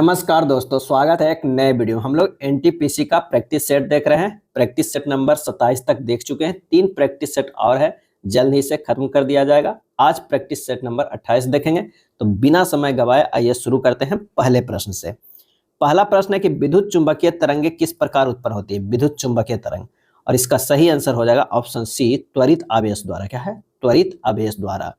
नमस्कार दोस्तों, स्वागत है एक नए वीडियो। हम लोग एनटीपीसी का प्रैक्टिस सेट देख रहे हैं। प्रैक्टिस सेट नंबर 27 तक देख चुके हैं। 3 प्रैक्टिस सेट और है, जल्द ही इसे खत्म कर दिया जाएगा। आज प्रैक्टिस सेट नंबर 28 देखेंगे। तो बिना समय गवाए आइए शुरू करते हैं पहले प्रश्न से। पहला प्रश्न है कि विद्युत चुंबकीय तरंगे किस प्रकार उत्पन्न होती है? विद्युत चुंबकीय तरंग, और इसका सही आंसर हो जाएगा ऑप्शन सी, त्वरित आवेश द्वारा। क्या है? त्वरित आवेश द्वारा।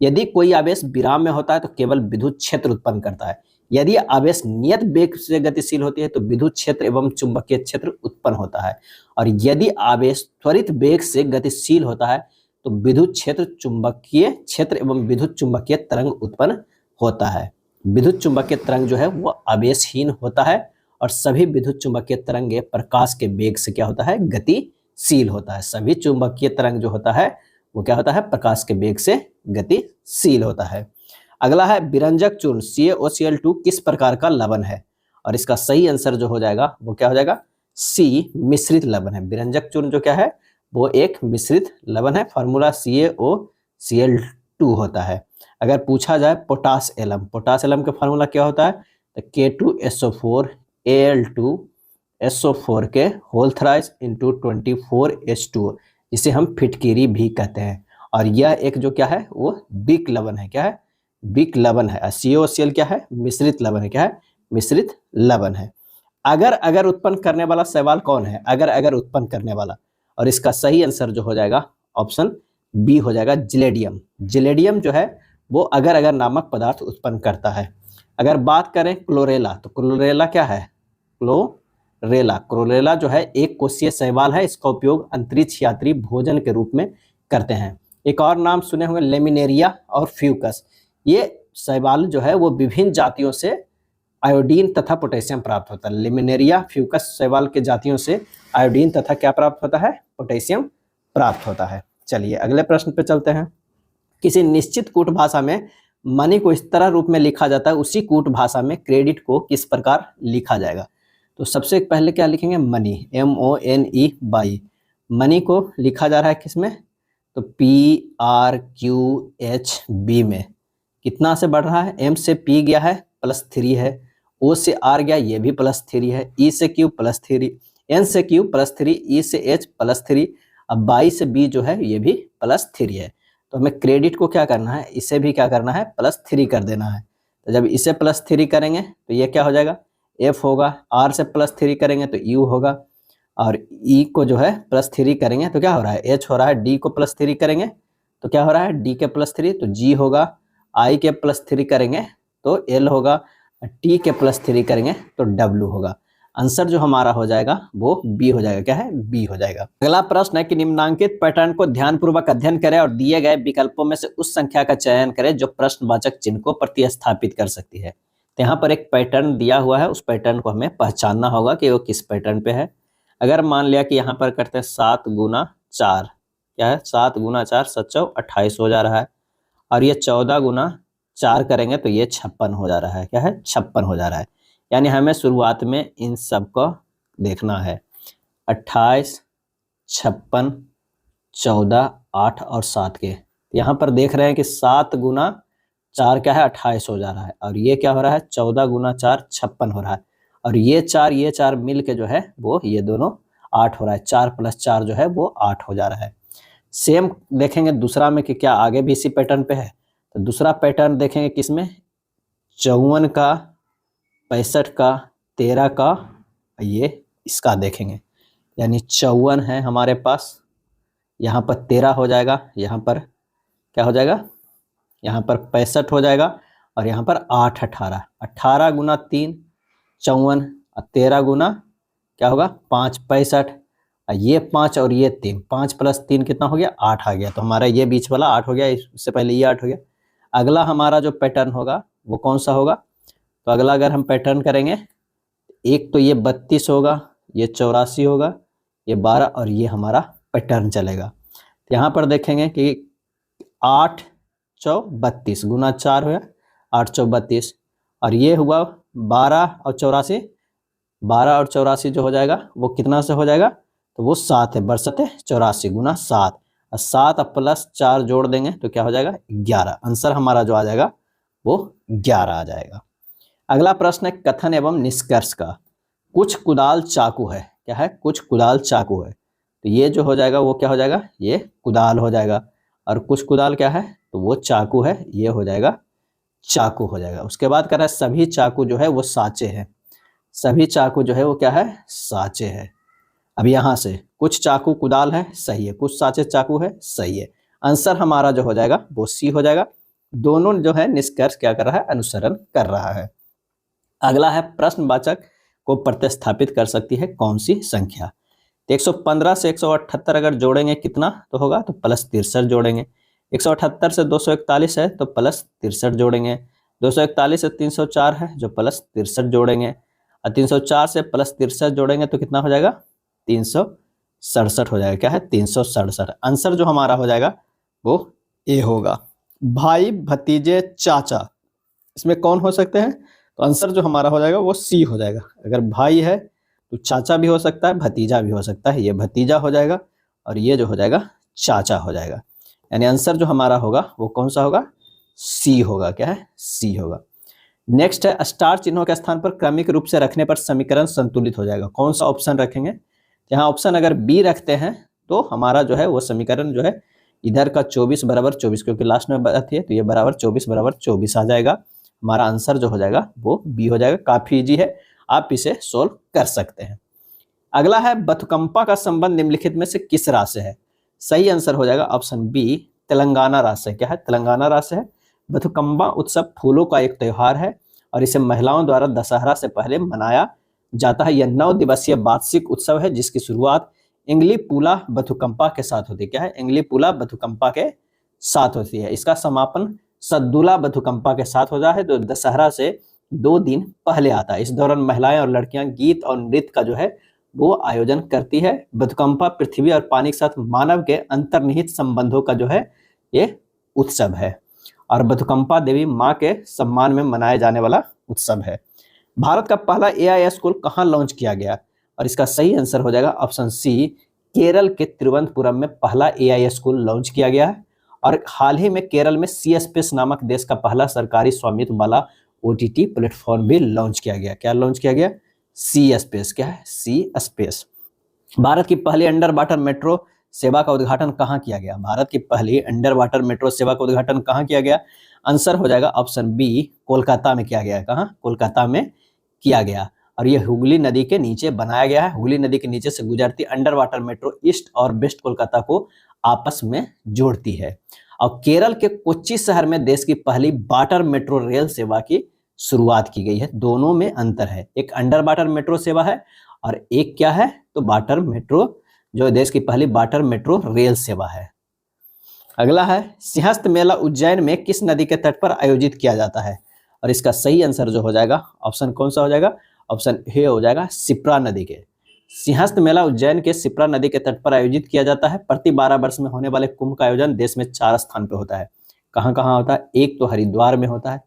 यदि कोई आवेश विराम में होता है तो केवल विद्युत क्षेत्र उत्पन्न करता है। यदि आवेश नियत वेग से गतिशील होती है तो विद्युत क्षेत्र एवं चुंबकीय क्षेत्र उत्पन्न होता है। और यदि आवेश त्वरित वेग से गतिशील होता है तो विद्युत क्षेत्र, चुंबकीय क्षेत्र एवं विद्युत चुंबकीय तरंग उत्पन्न होता है। विद्युत चुंबकीय तरंग जो है वो आवेशहीन होता है और सभी विद्युत चुंबकीय तरंगे प्रकाश के वेग से क्या होता है? गतिशील होता है। सभी चुंबकीय तरंग जो होता है वो क्या होता है? प्रकाश के वेग से गतिशील होता है। अगला है विरंजक चूर्ण CaOCl2 किस प्रकार का लवण है? और इसका सही आंसर जो हो जाएगा वो क्या हो जाएगा? सी, मिश्रित लवण है। विरंजक चूर्ण जो क्या है वो एक मिश्रित लवण है। फार्मूला CaOCl2 होता है। अगर पूछा जाए पोटास एलम का फार्मूला क्या होता है? तो K2SO4 Al2SO4 के होल थ्राइस इंटू 24H2, जिसे हम फिटकिरी भी कहते हैं। और यह एक जो क्या है वो बिक लवण है। क्या है? बिक लवण है। CaOCl क्या है? मिश्रित लवण है। क्या है? मिश्रित लवण है। अगर उत्पन्न करने वाला सवाल कौन है? अगर उत्पन्न करने वाला, और इसका सही आंसर जो हो जाएगा ऑप्शन बी हो जाएगा, जिलेडियम। जिलेडियम जो है वो अगर नामक पदार्थ उत्पन्न करता है। अगर बात करें क्लोरेला, तो क्लोरेला क्या है? क्लोरेला जो है एक कोशीय शैवाल है। इसका उपयोग अंतरिक्ष यात्री भोजन के रूप में करते हैं। एक और नाम सुने होंगे, लेमिनेरिया और फ्यूकस। ये शैवाल जो है वो विभिन्न जातियों से आयोडीन तथा पोटेशियम प्राप्त होता है। लेमिनेरिया, फ्यूकस शैवाल के जातियों से आयोडीन तथा क्या प्राप्त होता है? पोटेशियम प्राप्त होता है। चलिए अगले प्रश्न पे चलते हैं। किसी निश्चित कूट भाषा में मनी को इस तरह रूप में लिखा जाता है, उसी कूट भाषा में क्रेडिट को किस प्रकार लिखा जाएगा? तो सबसे पहले क्या लिखेंगे? Money, MONE by. मनी को लिखा जा रहा है किसमें? तो PRQHB में। कितना से बढ़ रहा है? M से P गया है +3 है, O से R गया ये भी +3 है, E से Q +3, N से Q +3, E से H +3, अब 22 से B जो है ये भी +3 है। तो हमें क्रेडिट को क्या करना है? इसे भी क्या करना है? +3 कर देना है। तो जब इसे +3 करेंगे तो ये क्या हो जाएगा? F होगा। R से +3 करेंगे तो U होगा, और E को जो है +3 करेंगे तो क्या हो रहा है? H हो रहा है। D को +3 करेंगे तो क्या हो रहा है? D के +3 तो G होगा। I के +3 करेंगे तो L होगा। T के +3 करेंगे तो W होगा। आंसर जो हमारा हो जाएगा वो B हो जाएगा। क्या है? B हो जाएगा। अगला प्रश्न है कि निम्नांकित पैटर्न को ध्यानपूर्वक अध्ययन करें और दिए गए विकल्पों में से उस संख्या का चयन करें जो प्रश्नवाचक चिन्ह को प्रतिस्थापित कर सकती है। तो यहाँ पर एक पैटर्न दिया हुआ है, उस पैटर्न को हमें पहचानना होगा कि वो किस पैटर्न पे है। अगर मान लिया कि यहाँ पर करते हैं 7 गुना 4, क्या है? 7 गुना 4 7 28 हो जा रहा है, और ये 14 गुना 4 करेंगे तो ये 56 हो जा रहा है। क्या है? 56 हो जा रहा है। यानी हमें शुरुआत में इन सब को देखना है। 28, 56, 14, 8 और 7 के। यहाँ पर देख रहे हैं कि 7 गुना 4 क्या है? 28 हो जा रहा है, और ये क्या हो रहा है? 14 गुना 4 56 हो रहा है, और ये 4 मिल के जो है वो ये दोनों 8 हो रहा है। 4 + 4 जो है वो 8 हो जा रहा है। सेम देखेंगे दूसरा में कि क्या आगे भी इसी पैटर्न पे है। तो दूसरा पैटर्न देखेंगे किसमें? 54 का, 65 का, 13 का, ये इसका देखेंगे। यानी 54 है हमारे पास, यहाँ पर 13 हो जाएगा, यहाँ पर क्या हो जाएगा? यहाँ पर 65 हो जाएगा, और यहाँ पर 8 18 18 गुना 3 54, और 13 गुना क्या होगा? 5 65, ये 5 और ये 3, 5 + 3 कितना हो गया? 8 आ गया। तो हमारा ये बीच वाला 8 हो गया, इससे पहले ये 8 हो गया। अगला हमारा जो पैटर्न होगा वो कौन सा होगा? तो अगला अगर हम पैटर्न करेंगे, एक तो ये 32 होगा, ये 84 होगा, ये 12, और ये हमारा पैटर्न चलेगा। तो यहाँ पर देखेंगे कि 8 चौ 32 गुना 4 हो गया 8 चौ 32, और ये हुआ 12 और 84, 12 और 84 जो हो जाएगा वो कितना से हो जाएगा? तो वो 7 है, बरसते 84 गुना 7, और 7 + 4 जोड़ देंगे तो क्या हो जाएगा? 11। आंसर हमारा जो आ जाएगा वो 11 आ जाएगा। अगला प्रश्न है कथन एवं निष्कर्ष का। कुछ कुदाल चाकू है, क्या है, कुछ कुदाल चाकू है, तो ये जो हो जाएगा वो क्या हो जाएगा, ये कुदाल हो जाएगा। और कुछ कुदाल क्या है, तो वो चाकू है, ये हो जाएगा चाकू हो जाएगा। उसके बाद कह रहा है सभी चाकू जो है वो साँचे हैं, सभी चाकू जो है वो क्या है, साँचे है। अब यहाँ से कुछ चाकू कुदाल है, सही है, कुछ साँचे चाकू है, सही है। आंसर हमारा जो हो जाएगा वो सी हो जाएगा। दोनों जो है निष्कर्ष क्या कर रहा है, अनुसरण कर रहा है। अगला है प्रश्नवाचक को प्रतिस्थापित कर सकती है कौन सी संख्या। 115 से 178 अगर जोड़ेंगे कितना तो होगा, तो +63 जोड़ेंगे। 178 से 241 है तो +63 जोड़ेंगे। 241 से 304 है जो +63 जोड़ेंगे। और 304 से +63 जोड़ेंगे तो कितना हो जाएगा, 367 हो जाएगा। क्या है, 367। आंसर जो हमारा हो जाएगा वो ए होगा। भाई भतीजे चाचा, इसमें कौन हो सकते हैं, तो आंसर जो हमारा हो जाएगा वो सी हो जाएगा। अगर भाई है तो चाचा भी हो सकता है, भतीजा भी हो सकता है, ये भतीजा हो जाएगा और ये जो हो जाएगा चाचा हो जाएगा। यानी आंसर जो हमारा होगा वो कौन सा होगा, सी होगा। क्या है, सी होगा। नेक्स्ट है स्टार चिन्हों के स्थान पर क्रमिक रूप से रखने पर समीकरण संतुलित हो जाएगा। कौन सा ऑप्शन रखेंगे, यहाँ ऑप्शन अगर बी रखते हैं तो हमारा जो है वो समीकरण जो है इधर का 24 बराबर 24, क्योंकि लास्ट में आती है तो ये बराबर 24 बराबर 24 आ जाएगा। हमारा आंसर जो हो जाएगा वो बी हो जाएगा। काफी इजी है, आप इसे सोल्व कर सकते हैं। अगला है बथुकंपा का संबंध निम्नलिखित में से किस राज्य से है। सही आंसर हो जाएगा ऑप्शन बी, तेलंगाना राज्य से। क्या है, तेलंगाना राज्य है। बथुकंपा उत्सव फूलों का एक त्योहार है और इसे महिलाओं द्वारा दशहरा से पहले मनाया जाता है। यह 9 दिवसीय वार्षिक उत्सव है जिसकी शुरुआत इंग्लीपुला बथुकंपा के साथ होती है। क्या है, इंग्लीपुला बथुकंपा के साथ होती है। इसका समापन सद्दुला बथुकंपा के साथ होता है जो दशहरा से 2 दिन पहले आता है। इस दौरान महिलाएं और लड़कियां गीत और नृत्य का जो है वो आयोजन करती है। बथुकंपा पृथ्वी और पानी के साथ मानव के अंतर्निहित संबंधों का जो है ये उत्सव है और बथुकंपा देवी माँ के सम्मान में मनाया जाने वाला उत्सव है। भारत का पहला एआई स्कूल कहाँ लॉन्च किया गया, और इसका सही आंसर हो जाएगा ऑप्शन सी, केरल के तिरुवनंतपुरम में पहला एआई स्कूल लॉन्च किया गया है। और हाल ही में केरल में सी स्पेस नामक देश का पहला सरकारी स्वामित्व वाला ओटीटी प्लेटफॉर्म भी लॉन्च किया गया। क्या लॉन्च किया गया, सी स्पेस। क्या है, सी स्पेस। भारत की पहली अंडर वाटर मेट्रो सेवा का उद्घाटन कहाँ किया गया, भारत की पहली अंडर वाटर मेट्रो सेवा का उद्घाटन कहाँ किया गया। आंसर हो जाएगा ऑप्शन बी, कोलकाता में किया गया। कहाँ, कोलकाता में किया गया। और ये हुगली नदी के नीचे बनाया गया है। हुगली नदी के नीचे से गुजरती अंडर वाटर मेट्रो ईस्ट और वेस्ट कोलकाता को आपस में जोड़ती है। और केरल के कोच्चि शहर में देश की पहली वाटर मेट्रो रेल सेवा की शुरुआत की गई है। दोनों में अंतर है, एक अंडर वाटर मेट्रो सेवा है और एक क्या है, तो वाटर मेट्रो, जो देश की पहली वाटर मेट्रो रेल सेवा है। अगला है सिंहस्थ मेला उज्जैन में किस नदी के तट पर आयोजित किया जाता है, और इसका सही आंसर जो हो जाएगा ऑप्शन कौन सा हो जाएगा, ऑप्शन ए हो जाएगा, शिप्रा नदी के। सिंहस्थ मेला उज्जैन के शिप्रा नदी के तट पर आयोजित किया जाता है। प्रति 12 वर्ष में होने वाले कुंभ का आयोजन देश में 4 स्थान पे होता है। कहाँ कहाँ होता है, एक तो हरिद्वार में होता है,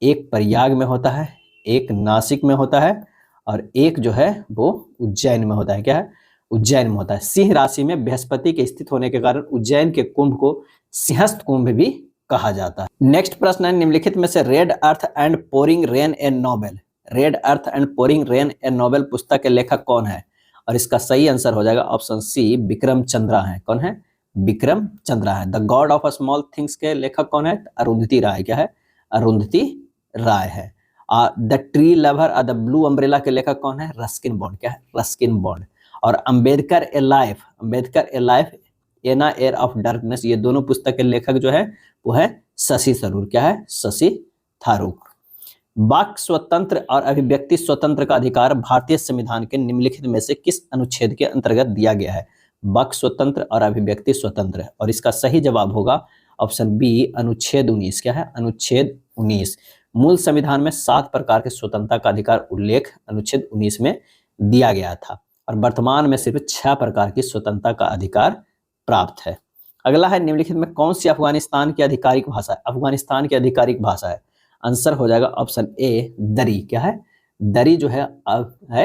एक प्रयाग में होता है, एक नासिक में होता है और एक जो है वो उज्जैन में होता है। क्या है, उज्जैन में होता है। सिंह राशि में बृहस्पति के स्थित होने के कारण उज्जैन के कुंभ को सिंहस्थ कुंभ भी कहा जाता है। नेक्स्ट प्रश्न है निम्नलिखित में से red earth and pouring rain A novel, red earth and pouring rain A novel पुस्तक के लेखक कौन है, और इसका सही आंसर हो जाएगा ऑप्शन सी, विक्रम चंद्रा है। कौन है, विक्रम चंद्रा है। The God of small things के लेखक कौन है, अरुंधति राय। क्या है, अरुंधति राय है। The tree lover the blue umbrella के लेखक कौन है, रस्किन बॉन्ड। क्या है, रस्किन बॉन्ड। और Ambedkar a life, Ambedkar a life an era of darkness, ये दोनों पुस्तक के लेखक जो है वो है शशि थरूर। क्या है, शशि थरूर। वाक स्वतंत्र और अभिव्यक्ति स्वतंत्र का अधिकार भारतीय संविधान के निम्नलिखित में से किस अनुच्छेद के अंतर्गत दिया गया है। वाक स्वतंत्र और अभिव्यक्ति स्वतंत्र, और इसका सही जवाब होगा ऑप्शन बी, अनुच्छेद 19। क्या है, अनुच्छेद 19। मूल संविधान में 7 प्रकार के स्वतंत्रता का अधिकार उल्लेख अनुच्छेद 19 में दिया गया था और वर्तमान में सिर्फ 6 प्रकार की स्वतंत्रता का अधिकार प्राप्त है। अगला है निम्नलिखित में कौन सी अफगानिस्तान की आधिकारिक भाषा है, अफगानिस्तान की आधिकारिक भाषा है। आंसर हो जाएगा ऑप्शन ए, दरी। क्या है, दरी जो है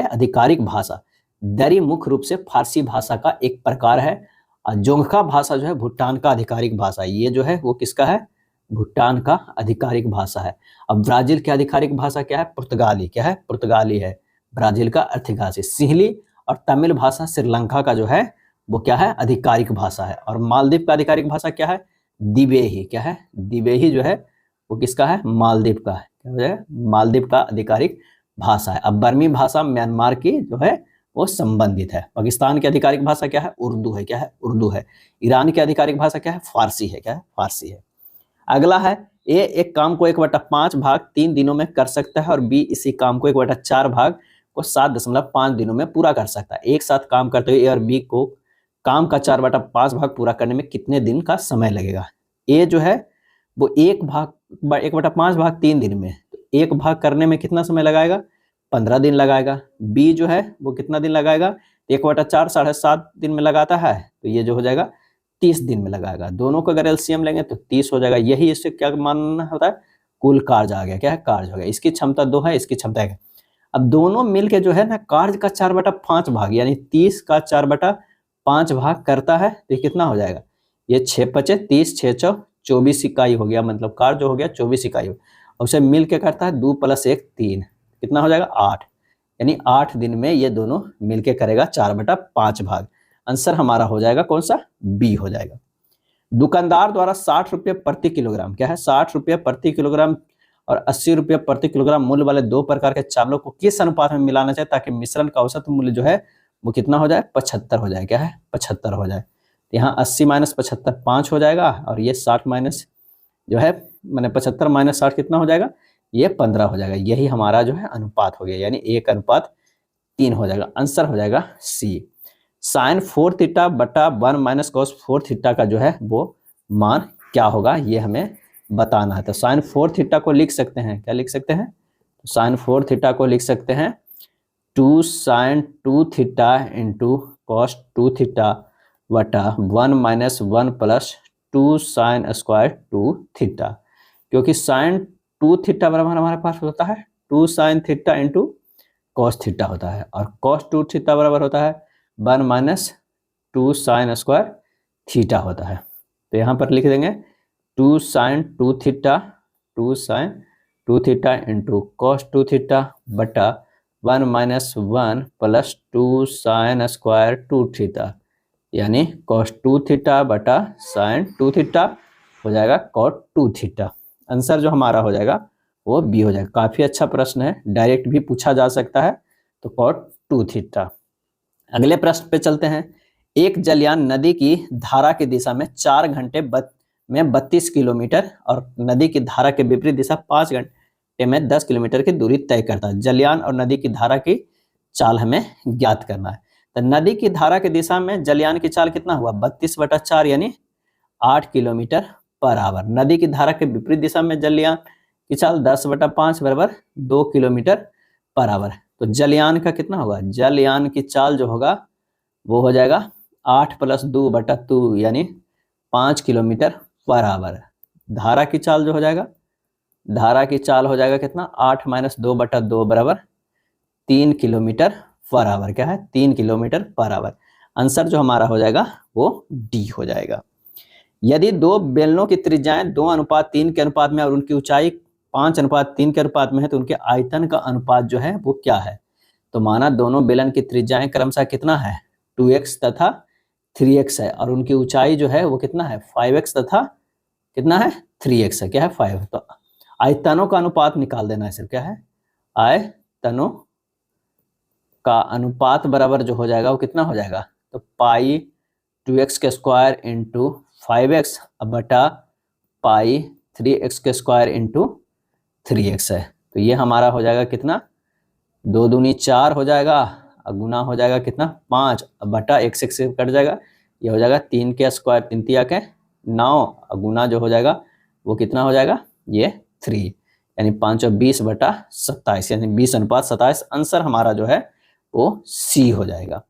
आधिकारिक भाषा। दरी मुख्य रूप से फारसी भाषा का एक प्रकार है और जोंगखा भाषा जो है भूटान का आधिकारिक भाषा है। ये जो है वो किसका है, भूटान का आधिकारिक भाषा है। अब ब्राजील की आधिकारिक भाषा क्या है? पुर्तगाली। क्या है? पुर्तगाली है ब्राजील का आर्थिक भाषा। सिंहली और तमिल भाषा श्रीलंका का जो है वो क्या है? आधिकारिक भाषा है। और मालदीव का आधिकारिक भाषा क्या है? दिवेही। क्या है? दिवेही जो है वो किसका है? मालदीव का है। क्या है? मालदीव का आधिकारिक भाषा है। अब बर्मी भाषा म्यांमार की जो है वो संबंधित है। पाकिस्तान की आधिकारिक भाषा क्या है? उर्दू है। क्या है? उर्दू है। ईरान की आधिकारिक भाषा क्या है? फारसी है। क्या है? फारसी है। अगला है ए एक काम को 1/5 भाग 3 दिनों में कर सकता है और बी इसी काम को 1/4 भाग को 7.5 दिनों में पूरा कर सकता है। एक साथ काम करते हुए ए और बी को काम का 4/5 भाग पूरा करने में कितने दिन का समय लगेगा? ए जो है वो 1/5 भाग 3 दिन में, तो एक भाग करने में कितना समय लगाएगा? 15 दिन लगाएगा। बी जो है वो कितना दिन लगाएगा? 1/4 7.5 दिन में लगाता है, तो ये जो हो जाएगा 30 दिन में लगाएगा। दोनों को अगर एलसीएम लेंगे तो 30 हो जाएगा। यही इससे क्या मानना होता है? कुल कार्य आ गया। क्या है? कार्य हो गया। इसकी क्षमता 2 है, इसकी क्षमता 1 है। अब दोनों मिलके जो है ना कार्य का 4/5 भाग यानी 30 का 4/5 भाग करता है, तो ये कितना हो जाएगा? ये 6×5 = 30, 6×4 = 24 इकाई हो गया। मतलब कार्य जो हो गया 24 इकाई। और उसे मिल के करता है 2 + 1 3, कितना हो जाएगा? 8। यानी 8 दिन में ये दोनों मिलके करेगा 4/5 भाग। आंसर हमारा हो जाएगा कौन सा? बी हो जाएगा। दुकानदार द्वारा 60 रुपये प्रति किलोग्राम, क्या है? 60 रुपये प्रति किलोग्राम और 80 रुपये प्रति किलोग्राम मूल्य वाले 2 प्रकार के चावलों को किस अनुपात में मिलाना चाहिए ताकि मिश्रण का औसत मूल्य जो है वो कितना हो जाए? 75 हो जाए। क्या है? 75 हो जाए। तो यहाँ 80 - 75 5 हो जाएगा और ये 60 माइनस जो है मैंने 75 - 60 कितना हो जाएगा? ये 15 हो जाएगा। यही हमारा जो है अनुपात हो गया, यानी 1:3 हो जाएगा। आंसर हो जाएगा सी। साइन 4 थीटा बटा 1 - cos 4 थीटा का जो है वो मान क्या होगा ये हमें बताना है। तो साइन 4 थीटा को लिख सकते हैं, क्या लिख सकते हैं? तो साइन 4 थीटा को लिख सकते हैं 2 sin 2 theta into cos 2 theta बटा 1 - 1 + 2 sin स्क्वायर 2 थीटा। क्योंकि साइन 2 थीटा बराबर हमारे पास होता है 2 sin theta into cos theta होता है और cos 2 थीटा बराबर होता है 1 - 2 sin स्क्वायर थीटा होता है। तो यहाँ पर लिख देंगे 2 sin 2 theta 2 sin 2 theta into cos 2 theta बटा 1 - 1 + 2 sin स्क्वायर 2 थीटा, यानी cos 2 थीटा बटा sin 2 थीटा हो जाएगा cot 2 थीटा। आंसर जो हमारा हो जाएगा वो बी हो जाएगा। काफी अच्छा प्रश्न है, डायरेक्ट भी पूछा जा सकता है। तो cot 2 थीटा। अगले प्रश्न पे चलते हैं। एक जलयान नदी की धारा की दिशा में 4 घंटे में 32 किलोमीटर और नदी की धारा के विपरीत दिशा 5 घंटे में 10 किलोमीटर की दूरी तय करता है। जलयान और नदी की धारा की चाल हमें ज्ञात करना है। तो नदी की धारा की दिशा में जलयान की चाल कितना हुआ? 32/4 यानी 8 किलोमीटर पर आवर। नदी की धारा के विपरीत दिशा में जलयान की चाल 10/5 बराबर 2 किलोमीटर पर आवर। तो जलयान का कितना होगा? जलयान की चाल जो होगा वो हो जाएगा 8 + 2/2 यानी 5 किलोमीटर पर आवर। धारा की चाल जो हो जाएगा, धारा की चाल हो जाएगा कितना? 8 - 2/2 बराबर 3 किलोमीटर पर आवर। क्या है? 3 किलोमीटर पर आवर। आंसर जो हमारा हो जाएगा वो डी हो जाएगा। यदि दो बेलनों की त्रिज्याएं 2:3 के अनुपात में और उनकी ऊंचाई 5:3 के अनुपात में है तो उनके आयतन का अनुपात जो है वो क्या है? तो माना दोनों बेलन की त्रिज्याएं क्रमशः कितना है? 2x तथा 3x है और उनकी ऊंचाई जो है वो कितना है? 5x तथा कितना है? 3x है। क्या है? 5। तो आयतनों का अनुपात निकाल देना है सिर्फ। क्या है? आयतनों का अनुपात बराबर जो हो जाएगा वो कितना हो जाएगा? तो पाई 2x के स्क्वायर इंटू 5x बटा पाई 3x के स्क्वायर इंटू 3x है। तो ये हमारा हो जाएगा कितना? 2 दूनी 4 हो जाएगा और गुना हो जाएगा कितना? 5 बटा x से कट जाएगा। ये हो जाएगा 3 के स्क्वायर 3 तिया के 9 और गुना जो हो जाएगा वो कितना हो जाएगा? ये 3 यानी 5 और 20/27 यानी 20:27। आंसर हमारा जो है वो सी हो जाएगा।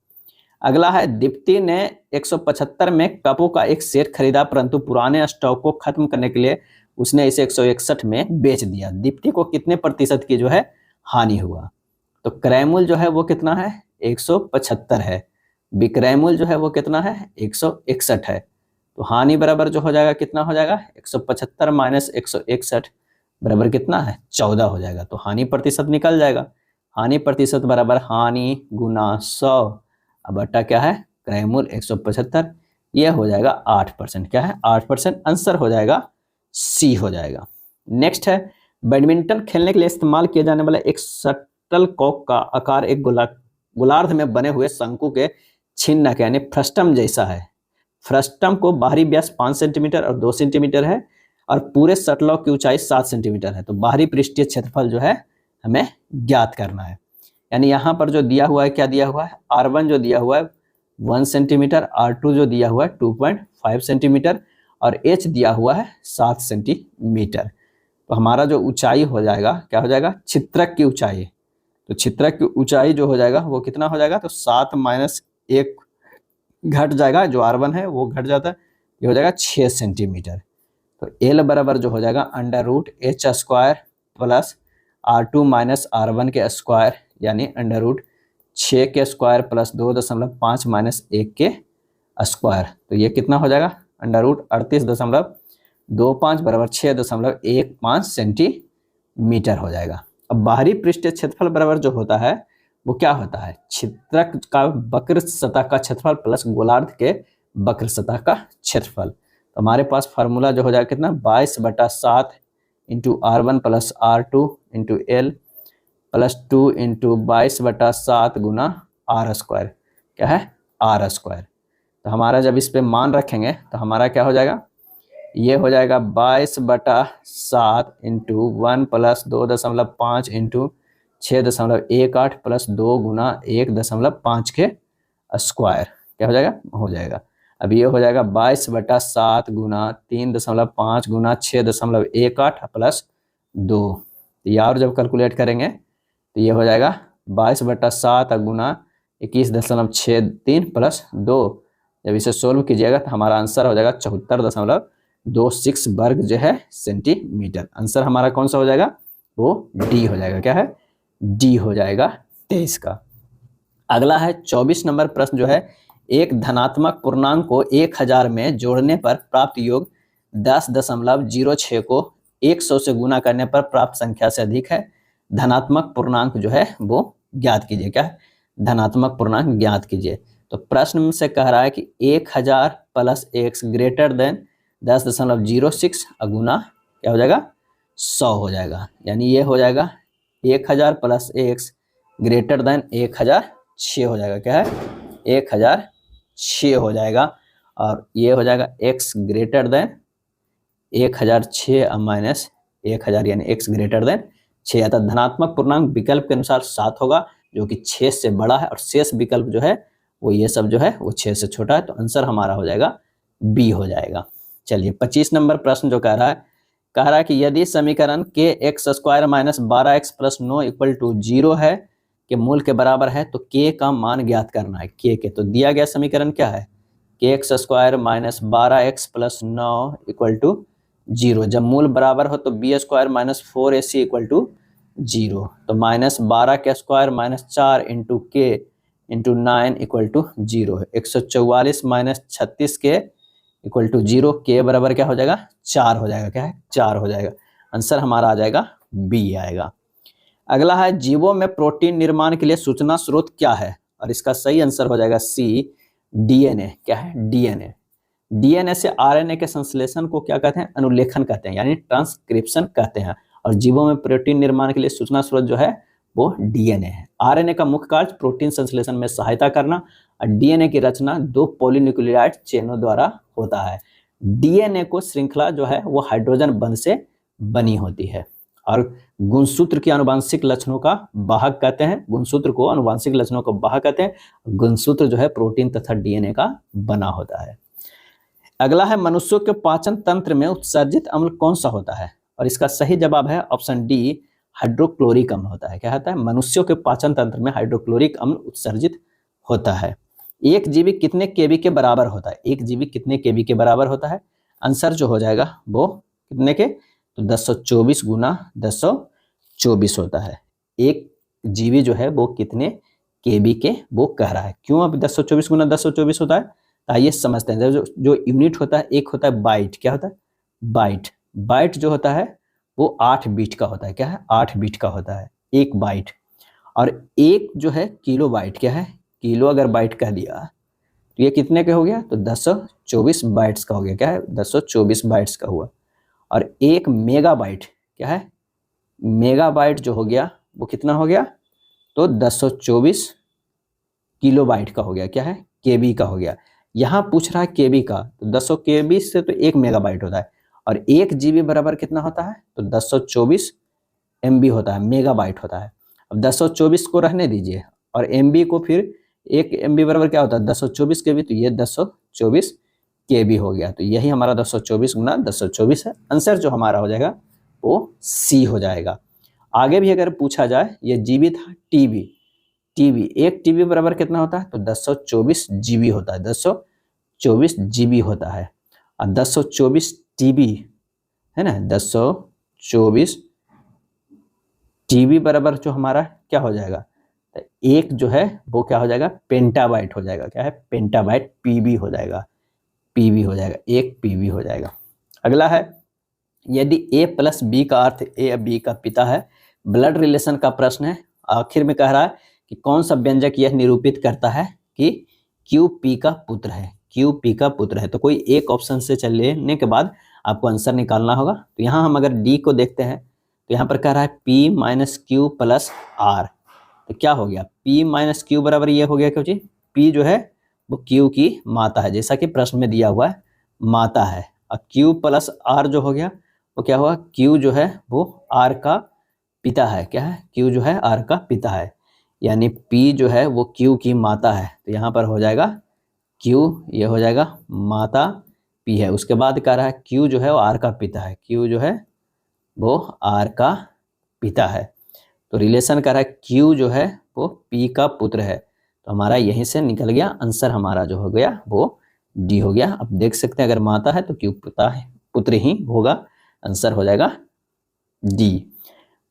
अगला है दीप्ति ने 175 में कपों का एक सेट खरीदा परंतु पुराने स्टॉक को खत्म करने के लिए उसने इसे 161 में बेच दिया। दीप्ति को कितने प्रतिशत की जो है हानि हुआ? तो क्रय मूल्य जो है वो कितना है? 175 है। विक्रय मूल्य जो है वो कितना है? 161 है। तो हानि बराबर जो हो जाएगा कितना हो जाएगा 175 माइनस 161 बराबर कितना है 14 हो जाएगा। तो हानि प्रतिशत निकल जाएगा, हानि प्रतिशत बराबर हानि गुना 100 अब बटा क्या है क्रय मूल्य 175, यह हो जाएगा 8%, क्या है 8%, आंसर हो जाएगा सी हो जाएगा। नेक्स्ट है बैडमिंटन खेलने के लिए इस्तेमाल किया जाने वाला एक शटलकॉक का आकार एक गोलार्ध में बने हुए शंकु के छिन्न यानी फ्रस्टम जैसा है। फ्रस्टम को बाहरी व्यास 5 सेंटीमीटर और 2 सेंटीमीटर है और पूरे शटलकॉक की ऊंचाई 7 सेंटीमीटर है। तो बाहरी पृष्ठीय क्षेत्रफल जो है हमें ज्ञात करना है। यानी यहाँ पर जो दिया हुआ है क्या दिया हुआ है R1 जो दिया हुआ है 1 सेंटीमीटर, R2 जो दिया हुआ है 2.5 सेंटीमीटर और H दिया हुआ है 7 सेंटीमीटर। तो हमारा जो ऊंचाई हो जाएगा क्या हो जाएगा छित्रक की ऊंचाई, तो छित्रक की ऊंचाई जो हो जाएगा वो कितना हो जाएगा तो 7 माइनस 1 घट जाएगा, जो R1 है वो घट जाता है, ये हो जाएगा 6 सेंटीमीटर। तो L बराबर जो हो जाएगा under root H square plus R2 minus R1 के स्क्वायर यानी अंडर रूट 6 के स्क्वायर प्लस 2.5 माइनस 1 के स्क्वायर। तो ये कितना हो जाएगा अंडर रूट 38.25 बराबर 6.15 सेंटीमीटर हो जाएगा। अब बाहरी पृष्ठीय क्षेत्रफल बराबर जो होता है वो क्या होता है छित्रक का वक्र सतह का क्षेत्रफल प्लस गोलार्ध के वक्र सतह का क्षेत्रफल। तो हमारे पास फार्मूला जो हो जाएगा कितना 22/7 into R1 plus R2 into L plus 2 into 22/7 गुना R स्क्वायर, क्या है R स्क्वायर। तो हमारा जब इस पे मान रखेंगे तो हमारा क्या हो जाएगा ये हो जाएगा 22/7 इंटू 1 प्लस 2.5 इंटू 6.18 प्लस 2 गुना 1.5 के स्क्वायर, क्या हो जाएगा अब ये हो जाएगा 22/7 गुना 3.5 गुना 6.18 प्लस 2। ये और जब कैलकुलेट करेंगे तो ये हो जाएगा 22/7 गुना 21.63 प्लस 2। जब इसे सोल्व कीजिएगा तो हमारा आंसर हो जाएगा 74.26 वर्ग जो है सेंटीमीटर। आंसर हमारा कौन सा हो जाएगा वो डी हो जाएगा, क्या है डी हो जाएगा 23 का। अगला है 24 नंबर प्रश्न जो है एक धनात्मक पूर्णांक को 1000 में जोड़ने पर प्राप्त योग 10.06 को 100 से गुना करने पर प्राप्त संख्या से अधिक है। धनात्मक पूर्णांक जो है वो ज्ञात कीजिए, क्या है धनात्मक पूर्णांक ज्ञात कीजिए। तो प्रश्न में से कह रहा है कि 1000 प्लस x ग्रेटर देन 10.06 गुना क्या हो जाएगा 100 हो जाएगा। यानी ये हो जाएगा 1000 प्लस x ग्रेटर देन 1006 हो जाएगा, क्या है 1006 हो जाएगा। और ये हो जाएगा x ग्रेटर देन 1006 माइनस 1000 यानी x ग्रेटर देन 6। अतः धनात्मक पूर्णांक विकल्प के अनुसार 7 होगा जो कि 6 से बड़ा है और शेष विकल्प जो है वो ये सब जो है वो 6 से छोटा है। तो आंसर हमारा हो जाएगा बी हो जाएगा। चलिए 25 नंबर प्रश्न जो कह रहा है कि यदि समीकरण K x square minus 12x plus 9 equal to 0 है के मूल के बराबर है तो k का मान ज्ञात करना है। k के तो दिया गया समीकरण क्या है K x square minus 12x plus 9 equal to 0। जब मूल बराबर हो तो B square minus 4ac equal to 0। तो माइनस 12 के square minus 4 into K into 9 equal to 0 है। 144 माइनस 36 के इक्वल टू 0, के बराबर क्या हो जाएगा 4 हो जाएगा, क्या है 4 हो जाएगा। आंसर हमारा आ जाएगा बी आएगा। अगला है जीवों में प्रोटीन निर्माण के लिए सूचना स्रोत क्या है और इसका सही आंसर हो जाएगा सी डीएनए, क्या है डीएनए। डीएनए से आरएनए के संश्लेषण को क्या कहते हैं अनुलेखन कहते हैं यानी ट्रांसक्रिप्शन कहते हैं। और जीवों में प्रोटीन निर्माण के लिए सूचना स्रोत जो है वो डीएनए है। आरएनए का मुख्य कार्य प्रोटीन संश्लेषण में सहायता करना और डीएनए की रचना 2 पॉलीन्यूक्लियोटाइड चेनों द्वारा होता है। डीएनए को श्रृंखला जो है वो हाइड्रोजन बंध से बनी होती है और गुणसूत्र के आनुवांशिक लक्षणों का वाहक कहते हैं। गुणसूत्र को आनुवांशिक लक्षणों का वाहक कहते हैं। गुणसूत्र जो है प्रोटीन तथा डीएनए का बना होता है। अगला है मनुष्यों के पाचन तंत्र में उत्सर्जित अम्ल कौन सा होता है और इसका सही जवाब है ऑप्शन डी हाइड्रोक्लोरिक अम्ल होता है। क्या होता है मनुष्यों के पाचन तंत्र में हाइड्रोक्लोरिक अम्ल उत्सर्जित होता है। एक जीवी कितने केबी के बराबर होता है एक जीवी कितने केबी के बराबर होता है आंसर जो हो जाएगा वो कितने के तो 1024 गुना 1024 होता है। एक जीवी जो है वो कितने केबी के वो कह रहा है। क्यों अब 1024 गुना 1024 होता है तो आइए समझते हैं। जो जो यूनिट होता है, एक होता है बाइट। क्या होता है? बाइट। बाइट जो होता है वो 8 बीट का होता है। क्या है? 8 बीट का होता है एक बाइट। और एक जो है किलो बाइट। क्या है? किलो अगर बाइट कह दिया तो ये कितने के हो गया? तो 1024 बाइट्स का हो गया। क्या है? 1024 बाइट्स का हुआ। और एक मेगाबाइट क्या है? मेगाबाइट जो हो गया वो कितना हो गया? तो 1024 किलोबाइट का हो गया। क्या है? केबी का हो गया। यहाँ पूछ रहा है केबी का, तो 200 केबी से तो 1 मेगाबाइट होता है। और 1 जीबी बराबर कितना होता है? तो 1024 एमबी होता है, मेगाबाइट होता है। अब 1024 को रहने दीजिए और एमबी को, फिर 1 एमबी बराबर क्या होता है? 1024 केबी। तो ये 1024 केबी हो गया। तो यही हमारा 224 गुना 224 है। आंसर जो हमारा हो जाएगा वो सी हो जाएगा। आगे भी अगर पूछा जाए, ये जीबी था, टीबी। टीबी, एक टीबी बराबर कितना होता है? तो 1024 जीबी होता है। 1024 जीबी होता है। और 1024 टीबी है ना, 1024 टीबी बराबर जो हमारा क्या हो जाएगा? तो एक जो है वो क्या हो जाएगा? पेंटाबाइट हो जाएगा। क्या है? पेंटाबाइट पीबी हो जाएगा। पीबी हो जाएगा, एक पीबी हो जाएगा। अगला है, यदि a प्लस बी का अर्थ a बी का पिता है, ब्लड रिलेशन का प्रश्न है। आखिर में कह रहा है कि कौन सा व्यंजक यह निरूपित करता है कि क्यू पी का पुत्र है। क्यू पी का पुत्र है। तो कोई एक ऑप्शन से चलने के बाद आपको आंसर निकालना होगा। तो यहाँ हम अगर डी को देखते हैं तो यहाँ पर कह रहा है p minus Q plus R. तो क्या हो गया? p माइनस क्यू बराबर ये हो गया। क्यों जी? p जो है वो q की माता है, जैसा कि प्रश्न में दिया हुआ है, माता है। और q प्लस आर जो हो गया वो क्या हुआ? q जो है वो r का पिता है। क्या है? q जो है r का पिता है, यानी p जो है वो q की माता है। तो यहाँ पर हो जाएगा q, ये हो जाएगा माता p है। उसके बाद कह रहा है q जो है वो r का पिता है। q जो है वो r का पिता है। तो रिलेशन कर रहा है Q जो है वो P का पुत्र है। तो हमारा यहीं से निकल गया आंसर, हमारा जो हो गया वो D हो गया। अब देख सकते हैं अगर माता है तो Q पिता है, पुत्र ही होगा। आंसर हो जाएगा D।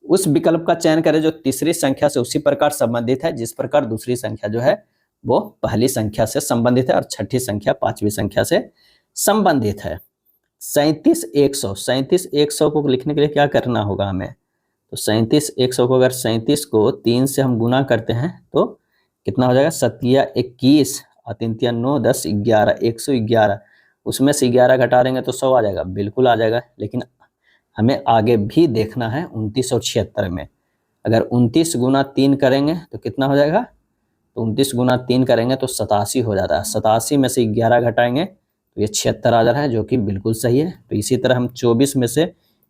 उस विकल्प का चयन करें जो तीसरी संख्या से उसी प्रकार संबंधित है जिस प्रकार दूसरी संख्या जो है वो पहली संख्या से संबंधित है और छठी संख्या पांचवी संख्या से संबंधित है। 37,100, 37,100 को लिखने के लिए क्या करना होगा हमें? तो 37,100 को अगर 37 को 3 से हम गुना करते हैं तो कितना हो जाएगा? 7×21 और 3×9 10 11 111। उसमें से 11 घटा देंगे तो 100 आ जाएगा। बिल्कुल आ जाएगा, लेकिन हमें आगे भी देखना है 29 और 76 में। अगर 29 गुना 3 करेंगे तो कितना हो जाएगा? तो 29 गुना 3 करेंगे तो 87 हो जाता है। 87 में से 11 घटाएंगे तो ये 76 आ जा रहा है, जो कि बिल्कुल सही है। तो इसी तरह हम 24 में से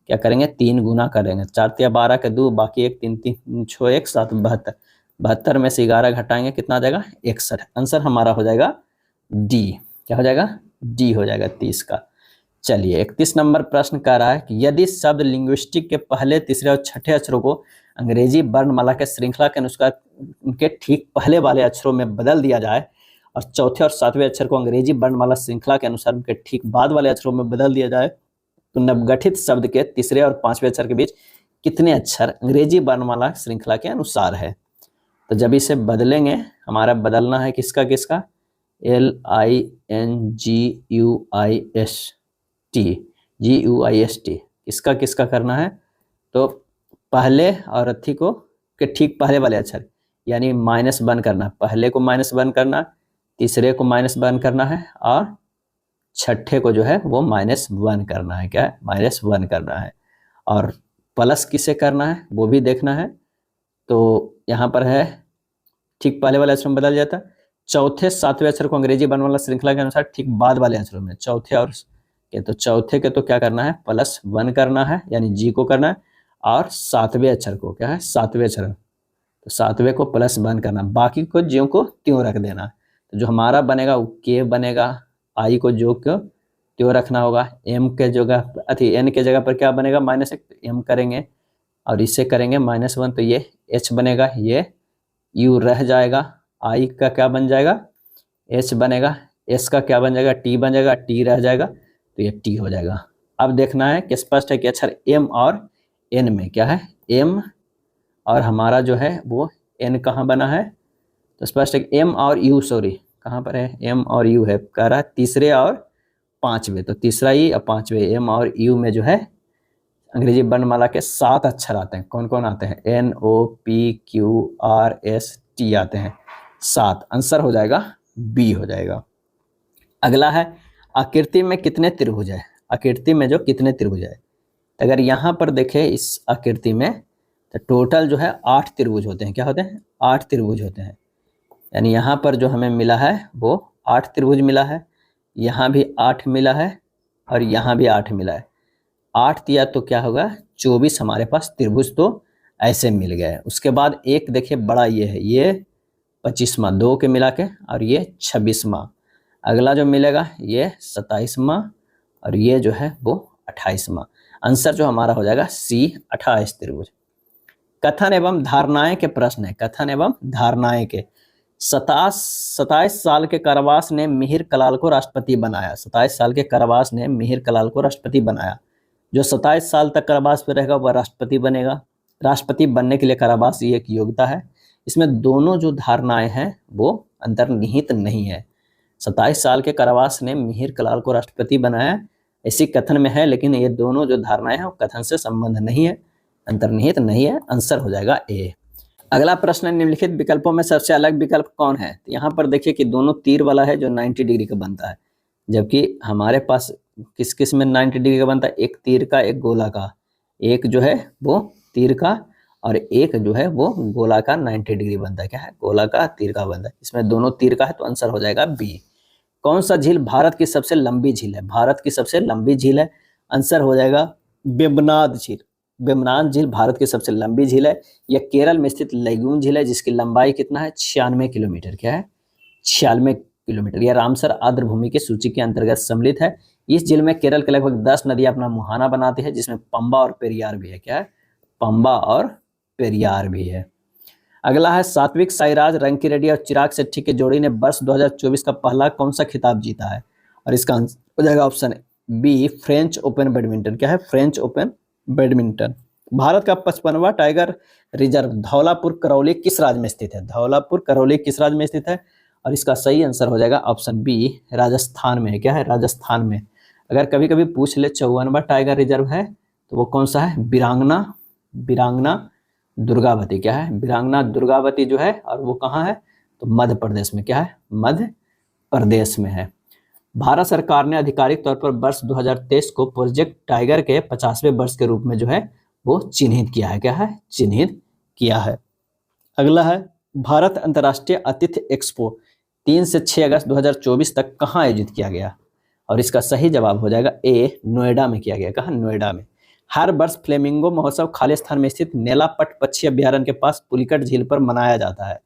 क्या करेंगे? 3 गुना करेंगे। 4 या 12 के 2, बाकी 1 3 3 6 1 7 72। 72 में से 11 घटाएंगे कितना आ जाएगा? 61। आंसर हमारा हो जाएगा डी। क्या हो जाएगा? डी हो जाएगा 30 का। चलिए 31 नंबर प्रश्न कह रहा है कि यदि शब्द लिंग्विस्टिक के पहले, तीसरे और छठे अक्षरों को अंग्रेजी वर्णमाला के श्रृंखला के अनुसार उनके ठीक पहले वाले अक्षरों में बदल दिया जाए और चौथे और सातवें अक्षर को अंग्रेजी वर्णमाला श्रृंखला के अनुसार उनके ठीक बाद वाले अक्षरों में बदल दिया जाए, तो नवगठित शब्द के तीसरे और पांचवें अक्षर के बीच कितने अक्षर अंग्रेजी वर्णमाला श्रृंखला के अनुसार है? तो जब इसे बदलेंगे, हमारा बदलना है किसका किसका? LINGUIST, किसका किसका करना है? तो पहले और अथी को के ठीक पहले वाले अक्षर, यानी -1 करना, पहले को -1 करना, तीसरे को -1 करना है और छठे को जो है वो -1 करना है। क्या है? -1 करना है। और प्लस किसे करना है वो भी देखना है। तो यहाँ पर है ठीक पहले वाले अक्षर में बदल जाता है। चौथे सातवें अक्षर को अंग्रेजी वर्णमाला श्रृंखला के अनुसार ठीक बाद वाले अक्षरों में, चौथे और के, तो चौथे के तो क्या करना है? +1 करना है, यानी जी को करना है। और सातवें अक्षर को क्या है? सातवें अक्षर, तो सातवें को +1 करना, बाकी को ज्यों को त्यों रख देना। तो जो हमारा बनेगा वो के बनेगा, आई को जो क्यों त्यों रखना होगा, एम के जगह अथी एन के जगह पर क्या बनेगा? -1, एम करेंगे और इसे करेंगे -1, तो ये एच बनेगा, ये यू रह जाएगा, आई का क्या बन जाएगा? एच बनेगा, एस का क्या बन जाएगा? टी बन जाएगा, टी रह जाएगा, तो ये टी हो जाएगा। अब देखना है कि स्पष्ट है कि अक्षर एम और एन में क्या है? एम और हमारा जो है वो एन कहाँ बना है? तो स्पष्ट है कि एम और यू, सॉरी कहाँ पर है, एम और यू है, कह रहा है तीसरे और पांचवे, तो तीसरा ई और पांचवे एम और यू में जो है अंग्रेजी वर्णमाला के 7 अक्षर आते हैं। कौन कौन आते हैं, N O P Q R S T आते हैं 7। आंसर हो जाएगा बी हो जाएगा। अगला है आकृति में कितने त्रिभुज है, आकृति में जो कितने त्रिभुज है, अगर यहाँ पर देखें इस आकृति में तो टोटल जो है 8 त्रिभुज होते हैं। क्या होते हैं, 8 त्रिभुज होते हैं। यानी यहाँ पर जो हमें मिला है वो 8 त्रिभुज मिला है, यहाँ भी 8 मिला है और यहाँ भी 8 मिला है। 8 दिया तो क्या होगा 24 हमारे पास त्रिभुज तो ऐसे मिल गए। उसके बाद एक देखिए बड़ा ये है, ये 25वां 2 के मिला के, और ये 26वां। अगला जो मिलेगा ये 27वां और ये जो है वो 28वां। आंसर जो हमारा हो जाएगा सी 28 त्रिभुज। कथन एवं धारणाएं के प्रश्न है, कथन एवं धारणाएं के। 27 साल के कारावास ने मिहिर कलाल को राष्ट्रपति बनाया। 27 साल के कारावास ने मिहिर कलाल को राष्ट्रपति बनाया। जो 27 साल तक कारावास पे रहेगा वह राष्ट्रपति बनेगा। राष्ट्रपति बनने के लिए कारावास ये एक योग्यता है। इसमें दोनों जो धारणाएं हैं वो अंतर्निहित नहीं है। 27 साल के कारावास ने मिहिर कलाल को राष्ट्रपति बनाया, इसी कथन में है, लेकिन ये दोनों जो धारणाएं हैं वो कथन से संबंध नहीं है, अंतर्निहित नहीं है। आंसर हो जाएगा ए। अगला प्रश्न, निम्नलिखित विकल्पों में सबसे अलग विकल्प कौन है। तो यहाँ पर देखिए कि दोनों तीर वाला है जो 90 डिग्री का बनता है, जबकि हमारे पास किस किस में 90 डिग्री का बनता है, एक तीर का एक गोला का, एक जो है वो तीर का और एक जो है वो गोला का 90 डिग्री बनता है। क्या है, गोला का तीर का बनता है। इसमें दोनों तीर का है तो आंसर हो जाएगा बी। कौन सा झील भारत की सबसे लंबी झील है, भारत की सबसे लंबी झील है, आंसर हो जाएगा वेम्बनाड झील। वेम्बनाड झील भारत की सबसे लंबी झील है। यह केरल में स्थित लैगून झील है जिसकी लंबाई कितना है 96 किलोमीटर। क्या है, 96 किलोमीटर। यह रामसर आर्द्रभूमि की सूची के अंतर्गत सम्मिलित है। इस झील में केरल के लगभग 10 नदियां अपना मुहाना बनाती है, जिसमें पंबा और पेरियार भी है। क्या है, पंबा और पेरियार भी है। अगला है सात्विक साईराज, रंकीरेड्डी और चिराग शेट्टी की जोड़ी ने वर्ष 2024 का पहला कौन सा खिताब जीता है, और इसका आंसर हो जाएगा option B French Open badminton. क्या है, फ्रेंच ओपन बैडमिंटन। भारत का 55वां टाइगर रिजर्व धौलापुर करौली किस राज्य में स्थित है, धौलापुर करौली किस राज्य में स्थित है, और इसका सही आंसर हो जाएगा ऑप्शन बी राजस्थान में है। क्या है, राजस्थान में। अगर कभी कभी पूछ ले 54वां टाइगर रिजर्व है तो वो कौन सा है, वीरांगना दुर्गावती। क्या है, वीरांगना दुर्गावती जो है, और वो कहाँ है तो मध्य प्रदेश में। क्या है, मध्य प्रदेश में है। भारत सरकार ने आधिकारिक तौर पर वर्ष 2023 को प्रोजेक्ट टाइगर के 50वें वर्ष के रूप में जो है वो चिन्हित किया है। क्या है, चिन्हित किया है। अगला है भारत अंतर्राष्ट्रीय अतिथि एक्सपो 3 से 6 अगस्त 2024 तक कहाँ आयोजित किया गया, और इसका सही जवाब हो जाएगा ए नोएडा में किया गया। कहाँ, नोएडा में। हर वर्ष फ्लेमिंगो महोत्सव खालिस्तान में स्थित नेलापट पक्षी अभ्यारण्य के पास पुलिकट झील पर मनाया जाता है।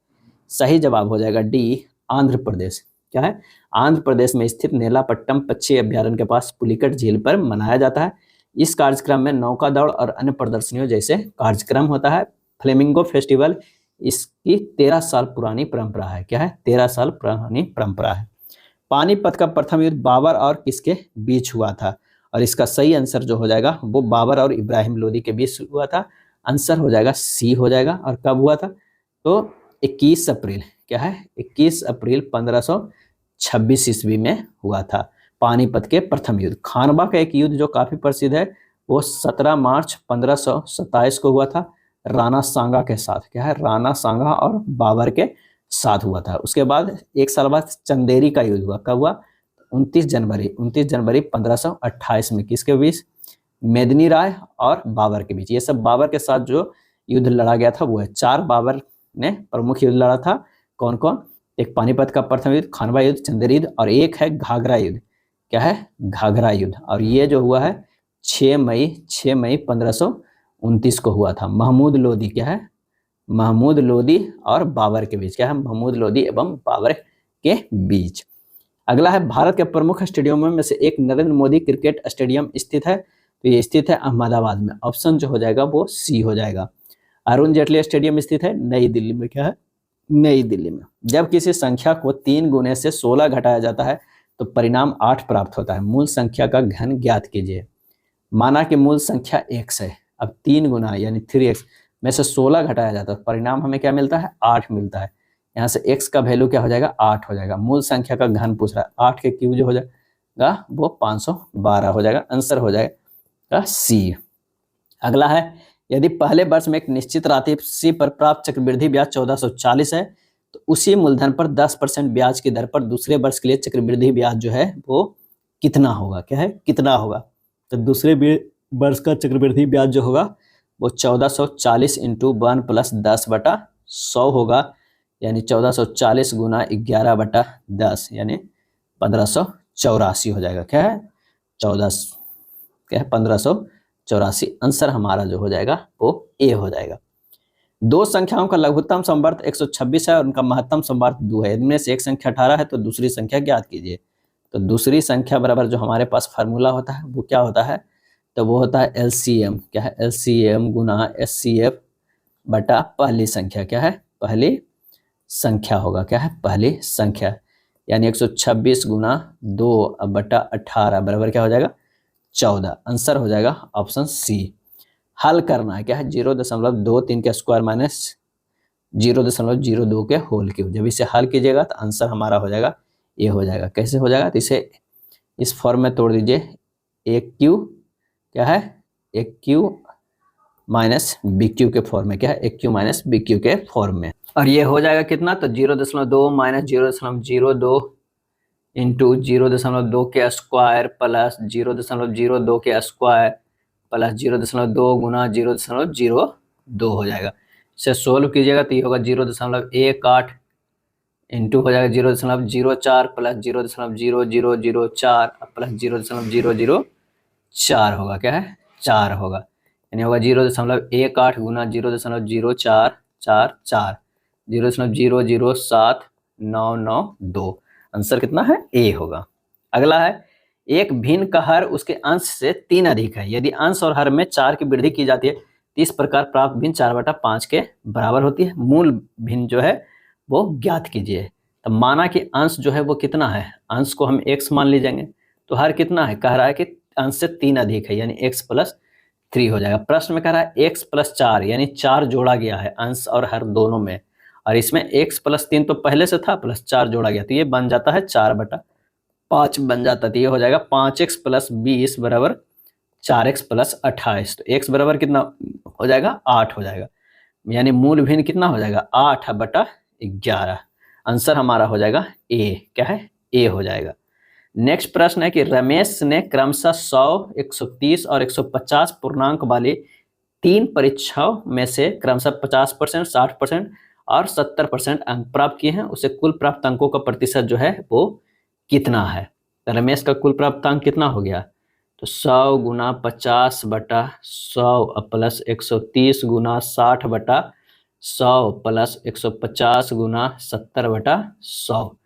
सही जवाब हो जाएगा डी आंध्र प्रदेश। क्या है, आंध्र प्रदेश में स्थित नेलापट्टम पक्षी अभ्यारण्य के पास पुलिकट झील पर मनाया जाता है। इस कार्यक्रम में नौका दौड़ और अन्य प्रदर्शनियों जैसे कार्यक्रम होता है। फ्लेमिंगो फेस्टिवल इसकी 13 साल पुरानी परंपरा है। क्या है, 13 साल पुरानी परंपरा है। पानीपत का प्रथम युद्ध बाबर और किसके बीच हुआ था, और इसका सही आंसर जो हो जाएगा वो बाबर और इब्राहिम लोदी के बीच हुआ था। आंसर हो जाएगा सी हो जाएगा। और कब हुआ था तो 21 अप्रैल। क्या है, 21 अप्रैल 1526 ईस्वी में हुआ था पानीपत के प्रथम युद्ध। खानवा का एक युद्ध जो काफी प्रसिद्ध है वो 17 मार्च 1527 को हुआ था राणा सांगा के साथ। क्या है, राणा सांगा और बाबर के साथ हुआ था। उसके बाद एक साल बाद चंदेरी का युद्ध हुआ। कब हुआ, 29 जनवरी 1528 में। किसके बीच, मेदिनी राय और बाबर के बीच। ये सब बाबर के साथ जो युद्ध लड़ा गया था वो है। 4 बाबर ने प्रमुख युद्ध लड़ा था। कौन कौन, एक पानीपत का प्रथम युद्ध, खानवा युद्ध, चंदेरी युद्ध, और एक है घाघरा युद्ध। क्या है, घाघरा युद्ध। और ये जो हुआ है 6 मई 1529 को हुआ था। महमूद लोदी। क्या है, महमूद लोदी और बाबर के बीच। क्या है, महमूद लोदी एवं बाबर के बीच। अगला है भारत के प्रमुख स्टेडियमों में से एक नरेंद्र मोदी क्रिकेट स्टेडियम स्थित है, तो ये स्थित है अहमदाबाद में। ऑप्शन जो हो जाएगा वो सी हो जाएगा। अरुण जेटली स्टेडियम स्थित है नई दिल्ली में। क्या है, नई दिल्ली में। जब किसी संख्या को 3 गुने से 16 घटाया जाता है तो परिणाम 8 प्राप्त होता है। मूल संख्या का घन ज्ञात कीजिए। माना कि मूल संख्या x है, अब 3 गुना यानी 3x में से 16 घटाया जाता है, परिणाम हमें क्या मिलता है, 8 मिलता है। यहाँ से x का वैल्यू क्या हो जाएगा 8 हो जाएगा। मूल संख्या का घन पूछ रहा है, 8 के क्यूब जो हो जाएगा वो 512 हो जाएगा। आंसर हो जाएगा सी। अगला है, यदि पहले वर्ष में एक निश्चित राशि पर प्राप्त चक्रवृद्धि ब्याज 1440 है तो उसी मूलधन पर 10% ब्याज की दर पर दूसरे वर्ष के लिए चक्रवृद्धि ब्याज जो है वो कितना होगा, क्या है कितना होगा। तो दूसरे वर्ष का चक्रवृद्धि ब्याज जो होगा वो 1440 इंटू 1 प्लस 10/100 होगा, यानी 1440 गुना 11/10 यानी 1584 हो जाएगा। क्या है 1584। आंसर हमारा जो हो जाएगा वो ए हो जाएगा। दो संख्याओं का लघुत्तम समवर्त 126 है और उनका महत्तम समवर्त 2 है। इनमें से एक संख्या 18 है तो दूसरी संख्या ज्ञात कीजिए। तो दूसरी संख्या बराबर जो हमारे पास फार्मूला होता है वो क्या होता है, तो वो होता है LCM। क्या है LCM गुना SCF बटा पहली संख्या। क्या है पहली संख्या होगा, क्या है पहली संख्या, यानी 126 गुना 2 बटा 18 बराबर क्या हो जाएगा 14। आंसर हो जाएगा ऑप्शन सी। हल करना है, क्या है 0.23 के स्क्वायर माइनस 0.02 के होल क्यूब। जब इसे हल कीजिएगा तो आंसर हमारा हो जाएगा ये हो जाएगा। कैसे हो जाएगा, तो इसे इस फॉर्म में तोड़ दीजिए, एक क्यू क्या है एक क्यू माइनस बी क्यू के फॉर्म में। क्या है एक क्यू माइनस बी क्यू के फॉर्म में, और ये हो जाएगा कितना, तो 0.2 माइनस 0.02 इंटू 0.2 के स्क्वायर प्लस 0.02 के स्क्वायर प्लस 0.2 गुना 0.02 हो जाएगा। इसे सोल्व कीजिएगा तो ये होगा 0.18 इंटू हो जाएगा 0.04 प्लस 0.0004 प्लस 0.004 होगा। क्या है 4 होगा, यानी होगा 0.18 गुना 0.0444 0.007992। आंसर कितना है ए होगा। अगला है, एक भिन्न का हर उसके अंश से 3 अधिक है। यदि अंश और हर में 4 की वृद्धि की जाती है तो इस प्रकार प्राप्त भिन्न 4/5 के बराबर होती है। मूल भिन्न जो है वो ज्ञात कीजिए। तो माना कि अंश जो है वो कितना है, अंश को हम x मान लीजिएंगे, तो हर कितना है, कह रहा है कि अंश से 3 अधिक है यानी x + 3 हो जाएगा। प्रश्न में कह रहा है x + 4 यानी 4 जोड़ा गया है अंश और हर दोनों में, और इसमें x + 3 तो पहले से था प्लस 4 जोड़ा गया तो ये बन जाता है 4/5 बन जाता है। तो ये हो जाएगा 5x + 20 बराबर 4x + 28। तो x बराबर कितना हो जाएगा 8 हो जाएगा, यानी मूल भिन्न कितना हो जाएगा 8/11। आंसर हमारा हो जाएगा ए। क्या है ए हो जाएगा। नेक्स्ट प्रश्न है कि रमेश ने क्रमशः 100, 130 और 150 पूर्णांक वाली 3 परीक्षाओं में से क्रमशः 50%, 60% और 70% अंक प्राप्त किए हैं। उसे कुल प्राप्त अंकों का प्रतिशत जो है वो कितना है। तो रमेश का कुल प्राप्त अंक कितना हो गया, तो 100 गुना 50/100 प्लस 130 गुना 60/100 प्लस 150 गुना 70/100।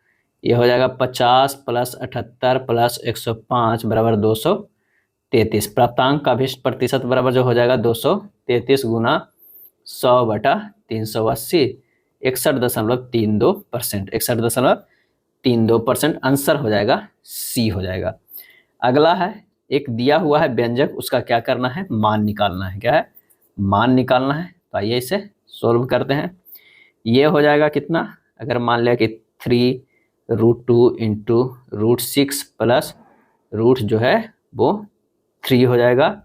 ये हो जाएगा 50 प्लस 78 प्लस 105 बराबर 233। प्राप्तांक का भी प्रतिशत बराबर जो हो जाएगा 233 गुना 100/380 61.32%। 61.32% आंसर हो जाएगा सी हो जाएगा। अगला है, एक दिया हुआ है व्यंजक, उसका क्या करना है, मान निकालना है। क्या है मान निकालना है। तो आइए इसे सोल्व करते हैं। ये हो जाएगा कितना, अगर मान लिया कि 3√2 इंटू √6 प्लस रूट जो है वो 3 हो जाएगा,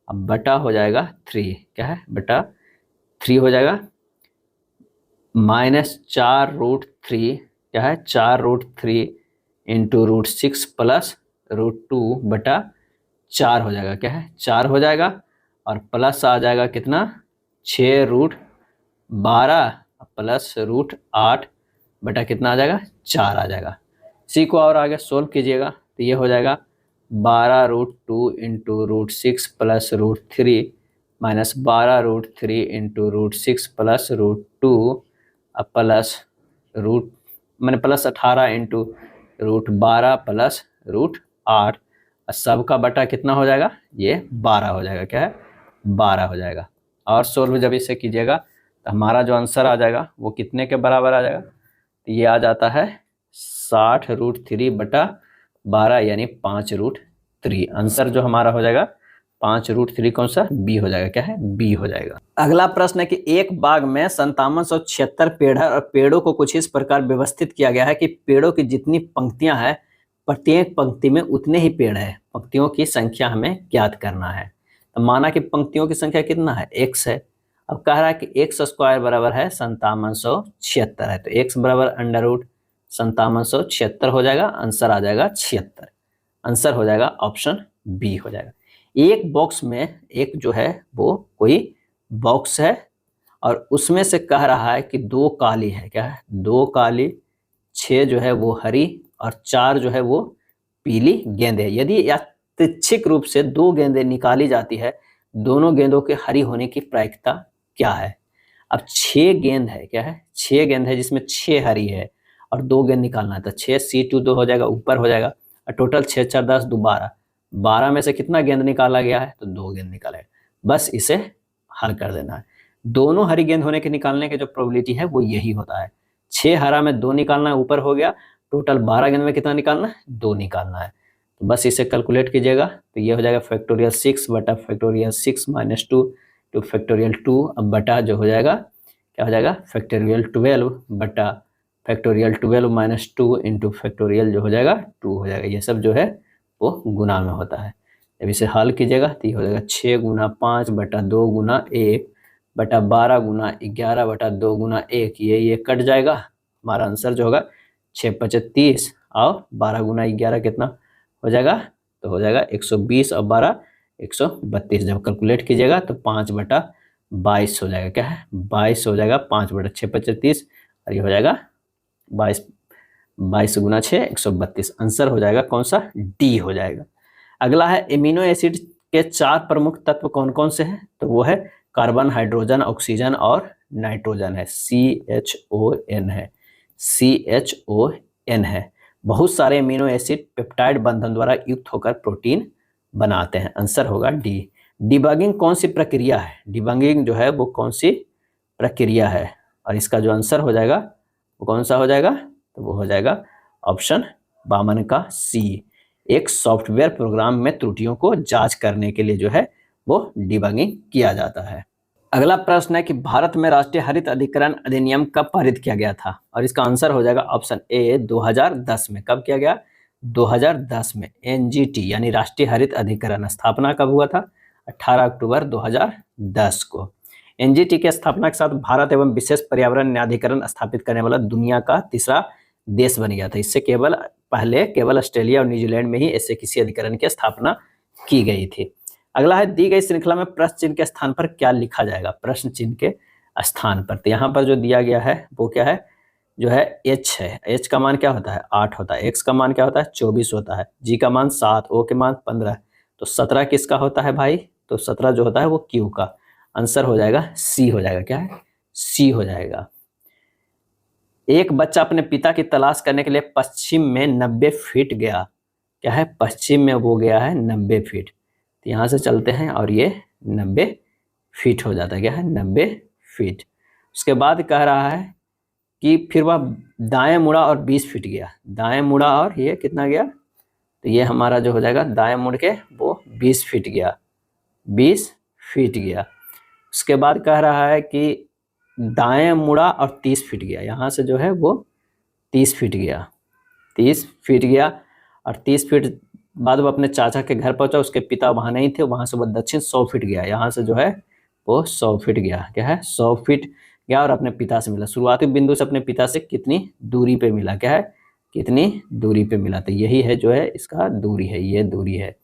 अब बटा हो जाएगा 3। क्या है बटा 3 हो जाएगा, माइनस 4√3 क्या है 4√3 इंटू √6 प्लस √2/4 हो जाएगा। क्या है 4 हो जाएगा, और प्लस आ जाएगा कितना 6√12 प्लस √8 बटा कितना आ जाएगा 4 आ जाएगा। इसी को और आगे सोल्व कीजिएगा तो ये हो जाएगा 12√2 into √6 plus √3 minus 12√3 into √6 plus √2 plus मैंने प्लस 18 इंटू √12 प्लस √8, सबका बटा कितना हो जाएगा, ये 12 हो जाएगा। क्या है 12 हो जाएगा। और सोल्व जब इसे कीजिएगा तो हमारा जो आंसर आ जाएगा वो कितने के बराबर आ जाएगा, तो ये आ जाता है 60√3/12 यानी 5√3। आंसर जो हमारा हो जाएगा 5√3 कौन सा, बी हो जाएगा, क्या है, बी हो जाएगा। अगला प्रश्न है कि एक बाग में 5776 पेड़ है और पेड़ों को कुछ इस प्रकार व्यवस्थित किया गया है कि पेड़ों की जितनी पंक्तियां हैं प्रत्येक पंक्ति में उतने ही पेड़ है, पंक्तियों की संख्या हमें ज्ञात करना है। तो माना कि पंक्तियों की संख्या कितना है, x है। अब कह रहा है कि x स्क्वायर बराबर है 5776 है, तो x बराबर अंडर रूट 5776 हो जाएगा, आंसर आ जाएगा 76, आंसर हो जाएगा ऑप्शन बी हो जाएगा। एक बॉक्स में एक जो है वो कोई बॉक्स है और उसमें से कह रहा है कि 2 काली है, क्या है, 2 काली, 6 जो है वो हरी और 4 जो है वो पीली गेंद है। यदि यादृच्छिक रूप से 2 गेंदें निकाली जाती है, दोनों गेंदों के हरी होने की प्रायिकता क्या है। अब 6 गेंद है, क्या है, 6 गेंद है जिसमें 6 हरी है और 2 गेंद निकालना है, तो 6 C2 2 हो जाएगा, ऊपर हो जाएगा और टोटल 6 4 10 2 12, 12 में से कितना गेंद निकाला गया है, तो 2 गेंद निकाला है। बस इसे हल कर देना है। दोनों हरी गेंद होने के निकालने की जो प्रोबेबिलिटी है वो यही होता है। 6 हरा में 2 निकालना है, ऊपर हो गया, टोटल 12 गेंद में कितना निकालना है, 2 निकालना है। तो बस इसे कैलकुलेट कीजिएगा, तो ये हो जाएगा फैक्टोरियल 6 बटा फैक्टोरियल 6 माइनस 2 टू फैक्टोरियल 2, अब बटा जो हो जाएगा क्या हो जाएगा फैक्टोरियल 12 बटा फैक्टोरियल 12 माइनस 2 इंटू फैक्टोरियल जो हो जाएगा 2 हो जाएगा। ये सब जो है वो गुना में होता है। जब इसे हल कीजिएगा तो ये हो जाएगा 6 गुना 5 बटा 2 गुना 1 बटा 12 गुना 11 बटा 2 गुना 1, ये कट जाएगा। हमारा आंसर जो होगा 6 5 30 और 12 गुना 11 कितना हो जाएगा, तो हो जाएगा 120 और 12 132। जब कैलकुलेट कीजिएगा तो 5 बटा 22 हो जाएगा, क्या है 22 हो जाएगा, 5 बटा 6 5 30 और ये हो जाएगा 22 गुना 6 132, आंसर हो जाएगा कौन सा, डी हो जाएगा। अगला है एमिनो एसिड के 4 प्रमुख तत्व कौन कौन से हैं, तो वो है कार्बन, हाइड्रोजन, ऑक्सीजन और नाइट्रोजन है, CHON है, CHON है। बहुत सारे एमिनो एसिड पेप्टाइड बंधन द्वारा युक्त होकर प्रोटीन बनाते हैं, आंसर होगा डी। डिबगिंग कौन सी प्रक्रिया है, डिबगिंग जो है वो कौन सी प्रक्रिया है, और इसका जो आंसर हो जाएगा वो कौन सा हो जाएगा, तो वो हो जाएगा ऑप्शन बामन का सी। एक सॉफ्टवेयर प्रोग्राम में त्रुटियों को जांच करने के लिए जो है वो डिबगिंग किया जाता है। अगला प्रश्न है कि भारत में राष्ट्रीय हरित अधिकरण अधिनियम कब पारित किया गया था, और इसका आंसर हो जाएगा ऑप्शन ए 2010 में। कब किया गया, 2010 में। एनजीटी यानी राष्ट्रीय हरित अधिकरण स्थापना कब हुआ था, 18 अक्टूबर 2010 को। एनजीटी की स्थापना के साथ भारत एवं विशेष पर्यावरण न्यायाधिकरण स्थापित करने वाला दुनिया का तीसरा देश बन गया था। इससे पहले केवल ऑस्ट्रेलिया और न्यूजीलैंड में ही ऐसे किसी अधिकरण की स्थापना की गई थी। अगला है दी गई श्रृंखला में प्रश्न चिन्ह के स्थान पर क्या लिखा जाएगा, प्रश्न चिन्ह के स्थान पर। तो यहाँ पर जो दिया गया है वो क्या है, जो है एच है। एच का मान क्या होता है, 8 होता है। एक्स का मान क्या होता है, 24 होता है। जी का मान 7, ओ के मान 15। तो 17 किसका होता है भाई, तो 17 जो होता है वो क्यू का। आंसर हो जाएगा सी हो जाएगा, क्या है सी हो जाएगा। एक बच्चा अपने पिता की तलाश करने के लिए पश्चिम में 90 फीट गया, क्या है पश्चिम में वो गया है 90 फीट। तो यहाँ से चलते हैं और ये 90 फीट हो जाता है, क्या है 90 फीट। उसके बाद कह रहा है कि फिर वह दाएं मुड़ा और 20 फीट गया, दाएं मुड़ा और ये कितना गया, तो ये हमारा जो हो जाएगा दाएं मुड़ के वो 20 फीट गया, 20 फीट गया। उसके बाद कह रहा है कि दाएं मुड़ा और 30 फीट गया, यहाँ से जो है वो 30 फीट गया, 30 फीट गया और 30 फीट बाद वो अपने चाचा के घर पहुंचा। उसके पिता वहाँ नहीं थे, वहाँ से वो दक्षिण 100 फीट गया, यहाँ से जो है वो 100 फीट गया, क्या है 100 फीट गया और अपने पिता से मिला। शुरुआती बिंदु से अपने पिता से कितनी दूरी पे मिला, क्या है कितनी दूरी पे मिला, तो यही है जो है इसका दूरी है, ये दूरी है।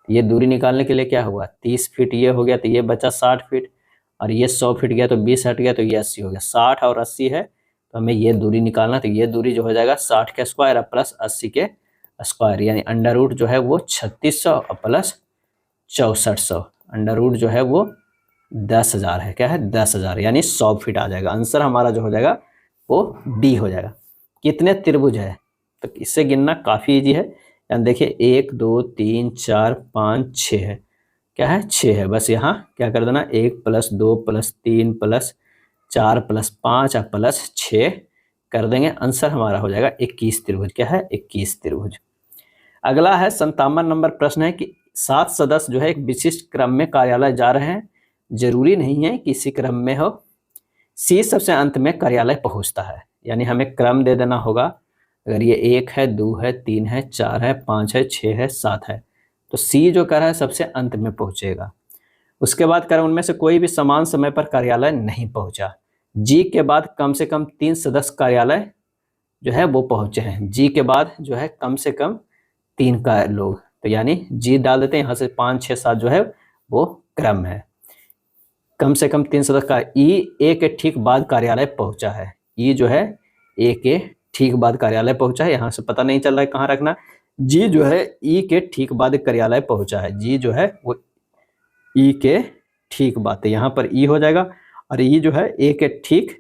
ये दूरी निकालने के लिए क्या हुआ, 30 फीट ये हो गया, तो ये बचा 60 फीट और ये 100 फीट गया तो 20 हट गया, तो ये 80 हो गया। 60 और 80 है तो हमें ये दूरी निकालना, तो ये दूरी जो हो जाएगा 60 के स्क्वायर प्लस 80 के स्क्वायर, यानी अंडर रूट जो है वो 3600 और प्लस 6400, अंडर रूट जो है वो 10,000 है, क्या है 10,000, यानी 100 फीट आ जाएगा। आंसर हमारा जो हो जाएगा वो डी हो जाएगा। कितने त्रिभुज है, तो इससे गिनना काफ़ी ईजी है। यानी देखिए 1 2 3 4 5 6 है, क्या है 6 है। बस यहाँ क्या कर देना, 1 + 2 + 3 + 4 + 5 और प्लस 6 कर देंगे। आंसर हमारा हो जाएगा 21 त्रिभुज, क्या है 21 त्रिभुज। अगला है 57 नंबर प्रश्न है कि 7 सदस्य जो है एक विशिष्ट क्रम में कार्यालय जा रहे हैं, जरूरी नहीं है कि इसी क्रम में हो। सी सबसे अंत में कार्यालय पहुंचता है, यानी हमें क्रम दे देना होगा। अगर ये 1 है, 2 है, 3 है, 4 है, 5 है, 6 है, 7 है, तो सी जो कर रहा है सबसे अंत में पहुंचेगा। उसके बाद कर उनमें से कोई भी समान समय पर कार्यालय नहीं पहुंचा। जी के बाद कम से कम 3 सदस्य कार्यालय जो है वो पहुंचे हैं। जी के बाद जो है कम से कम 3 का लोग, तो यानी जी डाल देते हैं, यहाँ से 5, 6, 7 जो है वो क्रम है। कम से कम 3 सदस्य का ई ए के ठीक बाद कार्यालय पहुंचा है। ई जो है ए के ठीक बाद कार्यालय पहुंचा है, यहाँ से पता नहीं चल रहा है कहाँ रखना। जी जो है ई के ठीक बाद कार्यालय पहुंचा है। जी जो है वो ई के ठीक बाद, तो यहाँ पर ई हो जाएगा, और ई जो है ए के ठीक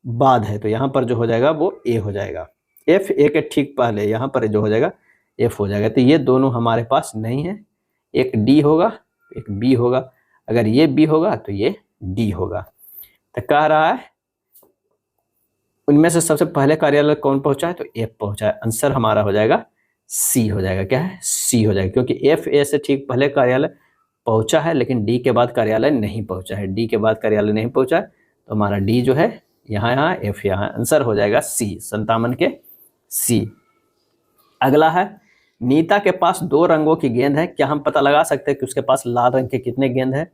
बाद है, तो यहाँ पर जो हो जाएगा वो ए हो जाएगा। एफ ए के ठीक पहले, यहाँ पर जो हो जाएगा एफ हो जाएगा। तो ये दोनों हमारे पास नहीं है, एक डी होगा एक बी होगा। अगर ये बी होगा तो ये डी होगा। तो कह रहा है उनमें से सबसे पहले कार्यालय कौन पहुंचा है, तो एफ पहुंचा है। आंसर हमारा हो जाएगा सी हो जाएगा। क्या है, सी हो जाएगा, क्योंकि एफ ए से ठीक पहले कार्यालय पहुंचा है, लेकिन डी के बाद कार्यालय नहीं पहुंचा है। डी के बाद कार्यालय नहीं पहुंचा है, तो हमारा डी जो है यहाँ एफ यहाँ, आंसर हो जाएगा सी, 57 के सी। अगला है नीता के पास 2 रंगों की गेंद है, क्या हम पता लगा सकते हैं कि उसके पास लाल रंग के कितने गेंद है?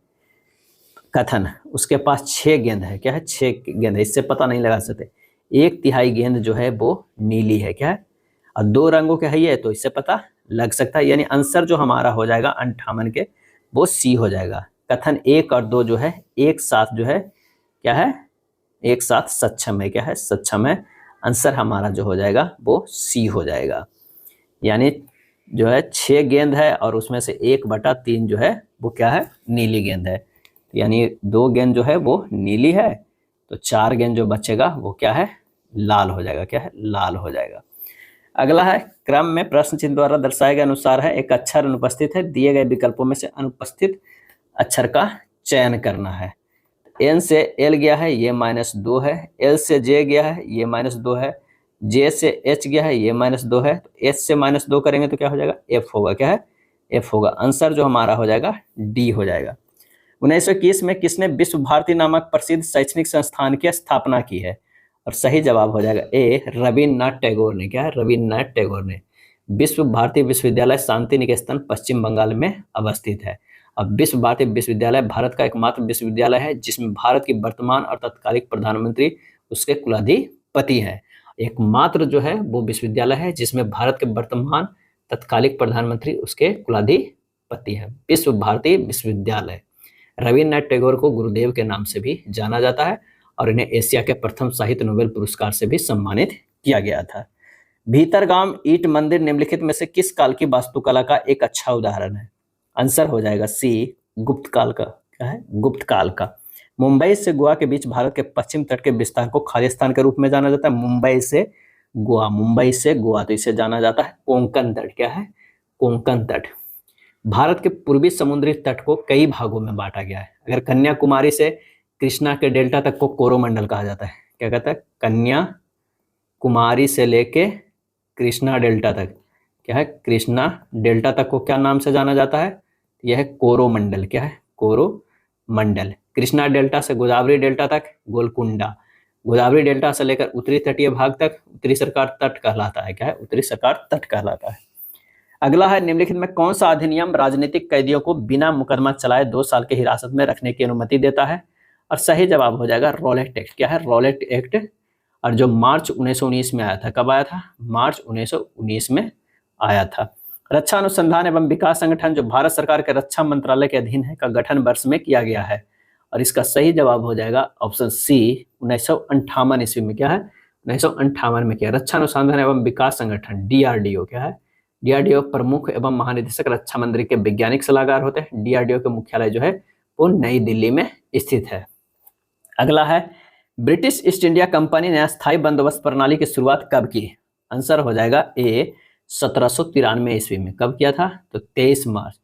कथन, उसके पास 6 गेंद है। क्या है, 6 गेंद है, इससे पता नहीं लगा सकते। 1/3 गेंद जो है वो नीली है। क्या है, और 2 रंगों के है ये, तो इससे पता लग सकता है। यानी आंसर जो हमारा हो जाएगा 58 के, वो सी हो जाएगा। कथन 1 और 2 जो है एक साथ जो है क्या है, एक साथ सक्षम है। क्या है, सक्षम है। आंसर हमारा जो हो जाएगा वो सी हो जाएगा। यानी जो है 6 गेंद है और उसमें से 1/3 जो है वो क्या है, नीली गेंद है। यानी 2 गेंद जो है वो नीली है, तो 4 गेंद जो बचेगा वो क्या है, लाल हो जाएगा। क्या है, लाल हो जाएगा। अगला है क्रम में प्रश्न चिन्ह द्वारा दर्शाए गए अनुसार है, एक अक्षर अनुपस्थित है, दिए गए विकल्पों में से अनुपस्थित अक्षर का चयन करना है। एन से एल गया है, ये -2 है। एल से जे गया है, ये -2 है। जे से एच गया है, ये -2 है। तो एच से -2 करेंगे तो क्या हो जाएगा, एफ होगा। क्या है, एफ होगा। आंसर जो हमारा हो जाएगा डी हो जाएगा। 1921 में किसने विश्व भारती नामक प्रसिद्ध शैक्षणिक संस्थान की स्थापना की है? और सही जवाब हो जाएगा ए, रविन्द्रनाथ टैगोर ने। क्या है, रविन्द्रनाथ टैगोर ने। विश्व भारती विश्वविद्यालय शांति निकेतन पश्चिम बंगाल में अवस्थित है। अब विश्व भारती विश्वविद्यालय भारत का एकमात्र विश्वविद्यालय है जिसमें भारत की वर्तमान और तत्कालिक प्रधानमंत्री उसके कुलाधिपति हैं। एकमात्र जो है वो विश्वविद्यालय है जिसमें भारत के वर्तमान तत्कालिक प्रधानमंत्री उसके कुलाधिपति हैं। विश्व भारती विश्वविद्यालय। रविन्द्रनाथ टैगोर को गुरुदेव के नाम से भी जाना जाता है और इन्हें एशिया के प्रथम साहित्य नोबेल पुरस्कार से भी सम्मानित किया गया था। भीतरगाम ईंट मंदिर निम्नलिखित में से किस काल की वास्तुकला का एक अच्छा उदाहरण है? आंसर हो जाएगा सी, गुप्त काल का। क्या है, गुप्त काल का। मुंबई से गोवा के बीच भारत के पश्चिम तट के विस्तार को खालिस्तान के रूप में जाना जाता है। मुंबई से गोवा, मुंबई से गोवा, तो इसे जाना जाता है कोंकण तट। क्या है, कोंकण तट। भारत के पूर्वी समुद्री तट को कई भागों में बांटा गया है। अगर कन्याकुमारी से कृष्णा के डेल्टा तक को कोरोमंडल कहा जाता है। क्या कहता है, कन्याकुमारी से लेके कृष्णा डेल्टा तक, क्या है, कृष्णा डेल्टा तक को क्या नाम से जाना जाता है? यह है कोरोमंडल। क्या है, कोरोमंडल। कृष्णा डेल्टा से गोदावरी डेल्टा तक गोलकुंडा। गोदावरी डेल्टा से लेकर उत्तरी तटीय भाग तक उत्तरी सरकार तट कहलाता है। क्या है, उत्तरी सरकार तट कहलाता है। अगला है निम्नलिखित में कौन सा अधिनियम राजनीतिक कैदियों को बिना मुकदमा चलाए 2 साल की हिरासत में रखने की अनुमति देता है? और सही जवाब हो जाएगा रॉलेट एक्ट। क्या है, रॉलेट एक्ट। और जो मार्च 1919 में आया था। कब आया था? मार्च 1919 में आया था। रक्षा अनुसंधान एवं विकास संगठन जो भारत सरकार के रक्षा मंत्रालय के अधीन है का गठन वर्ष में किया गया है? और इसका सही जवाब हो जाएगा ऑप्शन सी, 1958 ईस्वी में। क्या है, 1958 में किया। रक्षा अनुसंधान एवं विकास संगठन डीआरडीओ। क्या है, डीआरडीओ प्रमुख एवं महानिदेशक रक्षा मंत्री के वैज्ञानिक सलाहकार होते हैं। डीआरडीओ के मुख्यालय जो है वो नई दिल्ली में स्थित है। अगला है ब्रिटिश ईस्ट इंडिया कंपनी ने अस्थायी बंदोबस्त प्रणाली की शुरुआत कब की? आंसर हो जाएगा ए, 1793 ईस्वी में। कब किया था? तो 23 मार्च।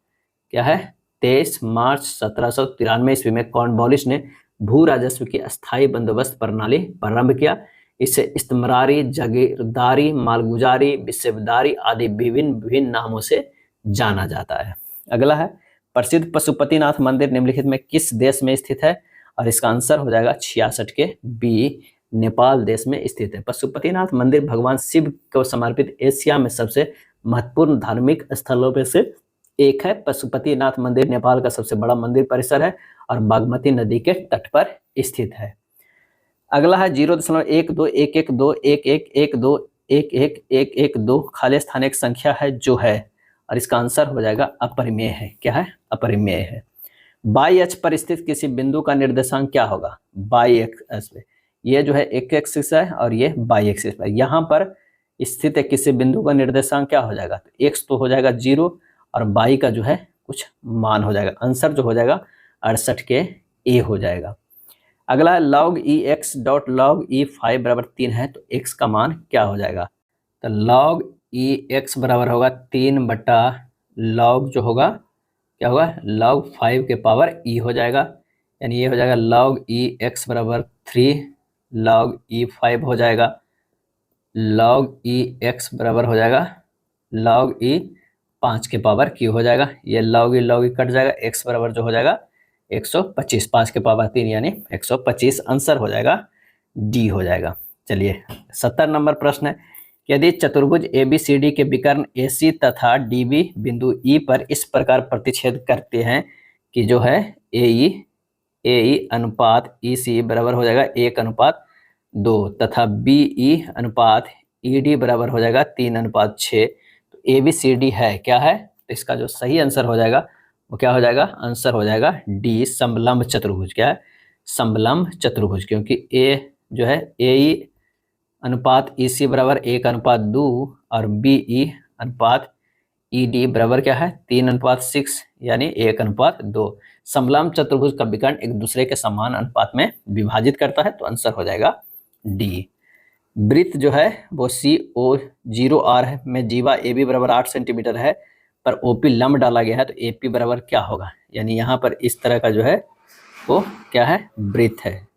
क्या है, 23 मार्च 1793 ईस्वी में कॉर्नवालिस ने भू राजस्व की अस्थायी बंदोबस्त प्रणाली प्रारंभ किया। इसे इस्तेमरारी, जागीरदारी, मालगुजारी, विस्सेदारी आदि विभिन्न नामों से जाना जाता है। अगला है प्रसिद्ध पशुपतिनाथ मंदिर निम्नलिखित में किस देश में स्थित है, और इसका आंसर हो जाएगा 66 के बी, नेपाल देश में स्थित है। पशुपतिनाथ मंदिर भगवान शिव को समर्पित एशिया में सबसे महत्वपूर्ण धार्मिक स्थलों में से एक है। पशुपतिनाथ मंदिर नेपाल का सबसे बड़ा मंदिर परिसर है और बागमती नदी के तट पर स्थित है। अगला है 0.1211111112 खाली स्थान एक संख्या है जो है, और इसका आंसर हो जाएगा अपरिमेय है। क्या है? अपरिमेय है। बाई अक्ष पर स्थित किसी बिंदु का निर्देशांक क्या होगा? बाई अक्ष पे ये जो है एक एक्सिस है और ये बाई एक्सिस पर, यहाँ पर स्थित है किसी बिंदु का निर्देशांक क्या हो जाएगा? तो एक्स तो हो जाएगा 0 और बाई का जो है कुछ मान हो जाएगा। आंसर जो हो जाएगा 68 के ए हो जाएगा। अगला है log e x dot log e 5 बराबर 3 है, तो x का मान क्या हो जाएगा? तो log e x बराबर होगा 3 बटा log जो होगा क्या होगा? log 5 के पावर e हो जाएगा, यानी ये हो जाएगा log e x बराबर 3 log e 5 हो जाएगा। log e x बराबर हो जाएगा log e 5 के पावर q हो जाएगा। ये log e कट जाएगा, x बराबर जो हो जाएगा 125, 5 के पावर 3 यानी 125। आंसर हो जाएगा डी हो जाएगा। चलिए 70 नंबर प्रश्न है, यदि चतुर्भुज ABCD के विकर्ण AC तथा DB बिंदु E पर इस प्रकार प्रतिच्छेद करते हैं कि जो है AE अनुपात EC बराबर हो जाएगा 1:2 तथा BE अनुपात ED बराबर हो जाएगा 3:6, तो ABCD है क्या है? तो इसका जो सही आंसर हो जाएगा वो क्या हो जाएगा? आंसर हो जाएगा डी, समलंब चतुर्भुज। क्या है? समलंब चतुर्भुज, क्योंकि ए जो है AE अनुपात EC बराबर 1:2 और BE अनुपात ED बराबर क्या है? 3:6 यानी 1:2। समलंब चतुर्भुज का विकर्ण एक दूसरे के समान अनुपात में विभाजित करता है, तो आंसर हो जाएगा डी। वृत्त जो है वो CO0R में जीवा AB बराबर 8 सेंटीमीटर है, पर OP लंब डाला गया है, तो AP बराबर क्या होगा? यानी यहाँ पर इस तरह का जो है वो क्या है? वृत्त है।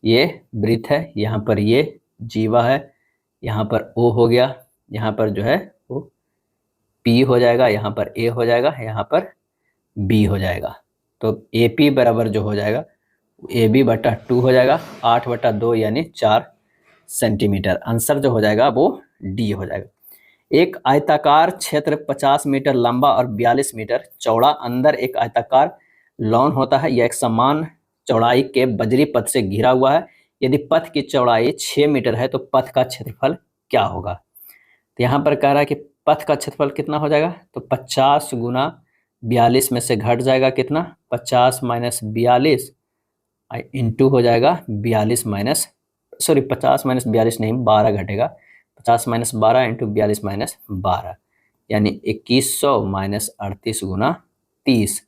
ये वृत्त है, यहाँ पर ये जीवा है, यहाँ पर O हो गया, यहाँ पर जो है वो P हो जाएगा, यहाँ पर A हो जाएगा, यहाँ पर B हो जाएगा। तो AP बराबर जो हो जाएगा AB बटा 2 हो जाएगा, 8/2 यानी 4 सेंटीमीटर। आंसर जो हो जाएगा वो डी हो जाएगा। एक आयताकार क्षेत्र 50 मीटर लंबा और 42 मीटर चौड़ा अंदर एक आयताकार लॉन होता है। यह एक समान चौड़ाई के बजरी पथ से घिरा हुआ है। यदि पथ की चौड़ाई 6 मीटर है तो पथ का क्षेत्रफल क्या होगा? तो यहाँ पर कह रहा है कि पथ का क्षेत्रफल कितना हो जाएगा? तो 50 गुना 42 में से घट जाएगा कितना? 50 माइनस 42 इंटू हो जाएगा 50 माइनस 42 नहीं, 12 घटेगा, 50 माइनस 12 इंटू 42 माइनस 12 यानी 2100 माइनस 38 गुना 30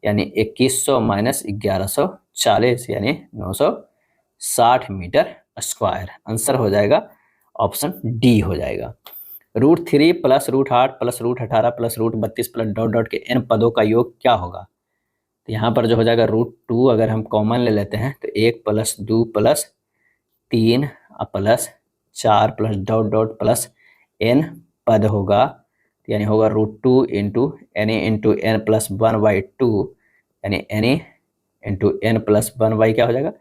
यानी 2100 माइनस 1140 यानी 960 मीटर स्क्वायर। आंसर हो जाएगा ऑप्शन डी हो जाएगा। √3 plus √8 plus √18 plus √32 plus dot dot के n पदों का योग क्या होगा? तो यहाँ पर जो हो जाएगा √2 अगर हम कॉमन ले लेते हैं तो 1 plus 2 plus 3 plus 4 plus dot dot plus n पद होगा, यानी होगा √2 into any into n plus 1/2 यानी एनी इंटू n प्लस 1 क्या हो जाएगा?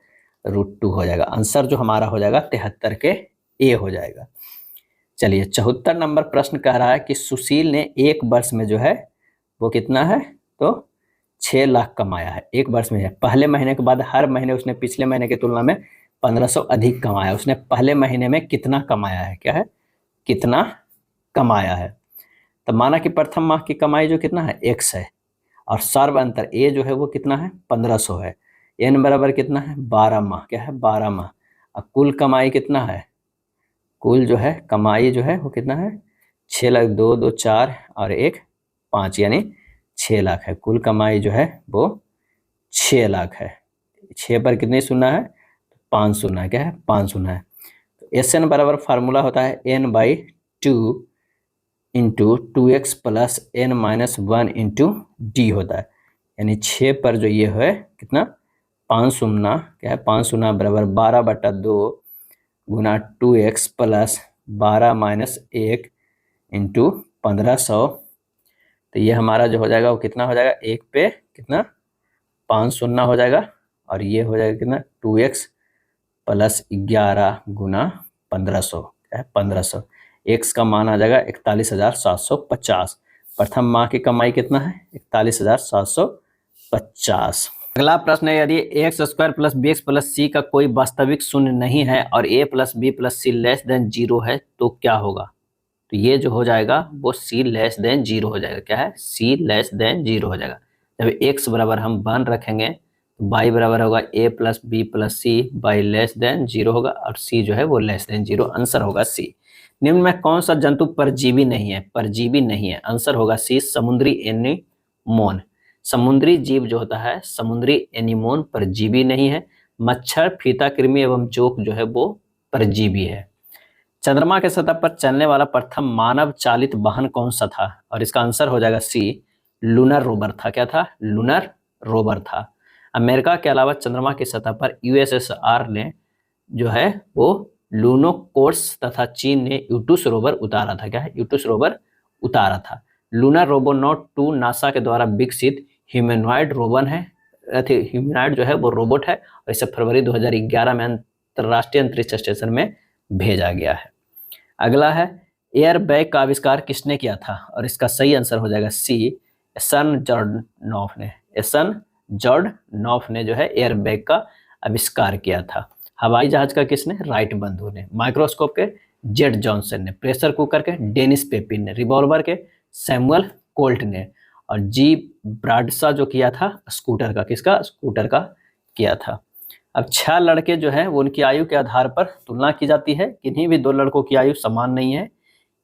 √2 हो जाएगा। आंसर जो हमारा हो जाएगा 73 के ए हो जाएगा। चलिए 74 नंबर प्रश्न कह रहा है कि सुशील ने एक वर्ष में जो है वो कितना है? तो 6 लाख कमाया है एक वर्ष में है। पहले महीने के बाद हर महीने उसने पिछले महीने की तुलना में 1500 अधिक कमाया। उसने पहले महीने में कितना कमाया है? क्या है? कितना कमाया है? तो माना कि प्रथम माह की कमाई जो कितना है? x है, और सर्व अंतर ए जो है वो कितना है? 1500 है। n बराबर कितना है? 12 माह। क्या है? 12 माह। और कुल कमाई कितना है? कुल जो है कमाई जो है वो कितना है? 6 लाख, 2 2 4 और 1 5 यानी 6 लाख है। कुल कमाई जो है वो 6 लाख है। 6 पर कितने शून्य है? 5 शून्य है। क्या है? 5 शून्य है। तो SN बराबर फार्मूला होता है n/2 into 2x plus n-1 into D होता है। यानी 6 पर जो ये है कितना? 5 शून्य। क्या है? 5 शून्य बराबर 12/2 गुना 2x प्लस 12 माइनस 1 इंटू 1500 तो ये हमारा जो हो जाएगा वो कितना हो जाएगा, 1 पे कितना 5 शून्य हो जाएगा, और ये हो जाएगा कितना 2x प्लस 11 गुना 1500 है 1500। x का मान आ जाएगा 41,750। प्रथम माह की कमाई कितना है, 41,750। अगला प्रश्न है, यदि X square plus B X plus C का कोई वास्तविक शून्य नहीं है और a plus B plus C less than 0 है तो क्या होगा। तो ये जो हो जाएगा वो c लेस देन 0 हो जाएगा। क्या है, c लेस देन 0 हो जाएगा। जब x बराबर हम 1 रखेंगे तो y बराबर होगा a plus B plus C by less than 0 होगा, और c जो है वो लेस देन 0। आंसर होगा c। निम्न में कौन सा जंतु परजीवी नहीं है, परजीवी नहीं है। आंसर होगा c, समुद्री एनीमोन। समुद्री जीव जो होता है समुद्री एनीमोन परजीवी नहीं है। मच्छर, फीता कृमि एवं जोक जो है वो परजीवी है। चंद्रमा के सतह पर चलने वाला प्रथम मानव चालित वाहन कौन सा था, और इसका आंसर हो जाएगा सी, लूनर रोवर था। क्या था, लूनर रोवर था। अमेरिका के अलावा चंद्रमा की सतह पर यूएसएसआर ने जो है वो लूनोकोर्स तथा चीन ने यूटूस रोवर उतारा था। क्या है, यूटूस रोवर उतारा था। लूनर रोबोनॉट 2 नासा के द्वारा विकसित ह्यूमनॉइड रोवर है, ह्यूमनॉइड जो है वो रोबोट है, और इसे फरवरी 2011 में अंतर्राष्ट्रीय अंतरिक्ष स्टेशन में भेजा गया है। अगला है, एयर बैग का आविष्कार किसने किया था, और इसका सही आंसर हो जाएगा सी, एसन जॉर्डनॉफ ने। एसन जॉर्डनॉफ ने जो है एयर बैग का आविष्कार किया था। हवाई जहाज का किसने, राइट बंधु ने। माइक्रोस्कोप के जेड जॉनसन ने। प्रेशर कुकर के डेनिस पेपिन ने। रिवॉल्वर के सैमुअल कोल्ट ने। और जी ब्राडशा जो किया था स्कूटर का, किसका, स्कूटर का किया था। अब 6 लड़के जो है वो उनकी आयु के आधार पर तुलना की जाती है। किन्हीं भी 2 लड़कों की आयु समान नहीं है।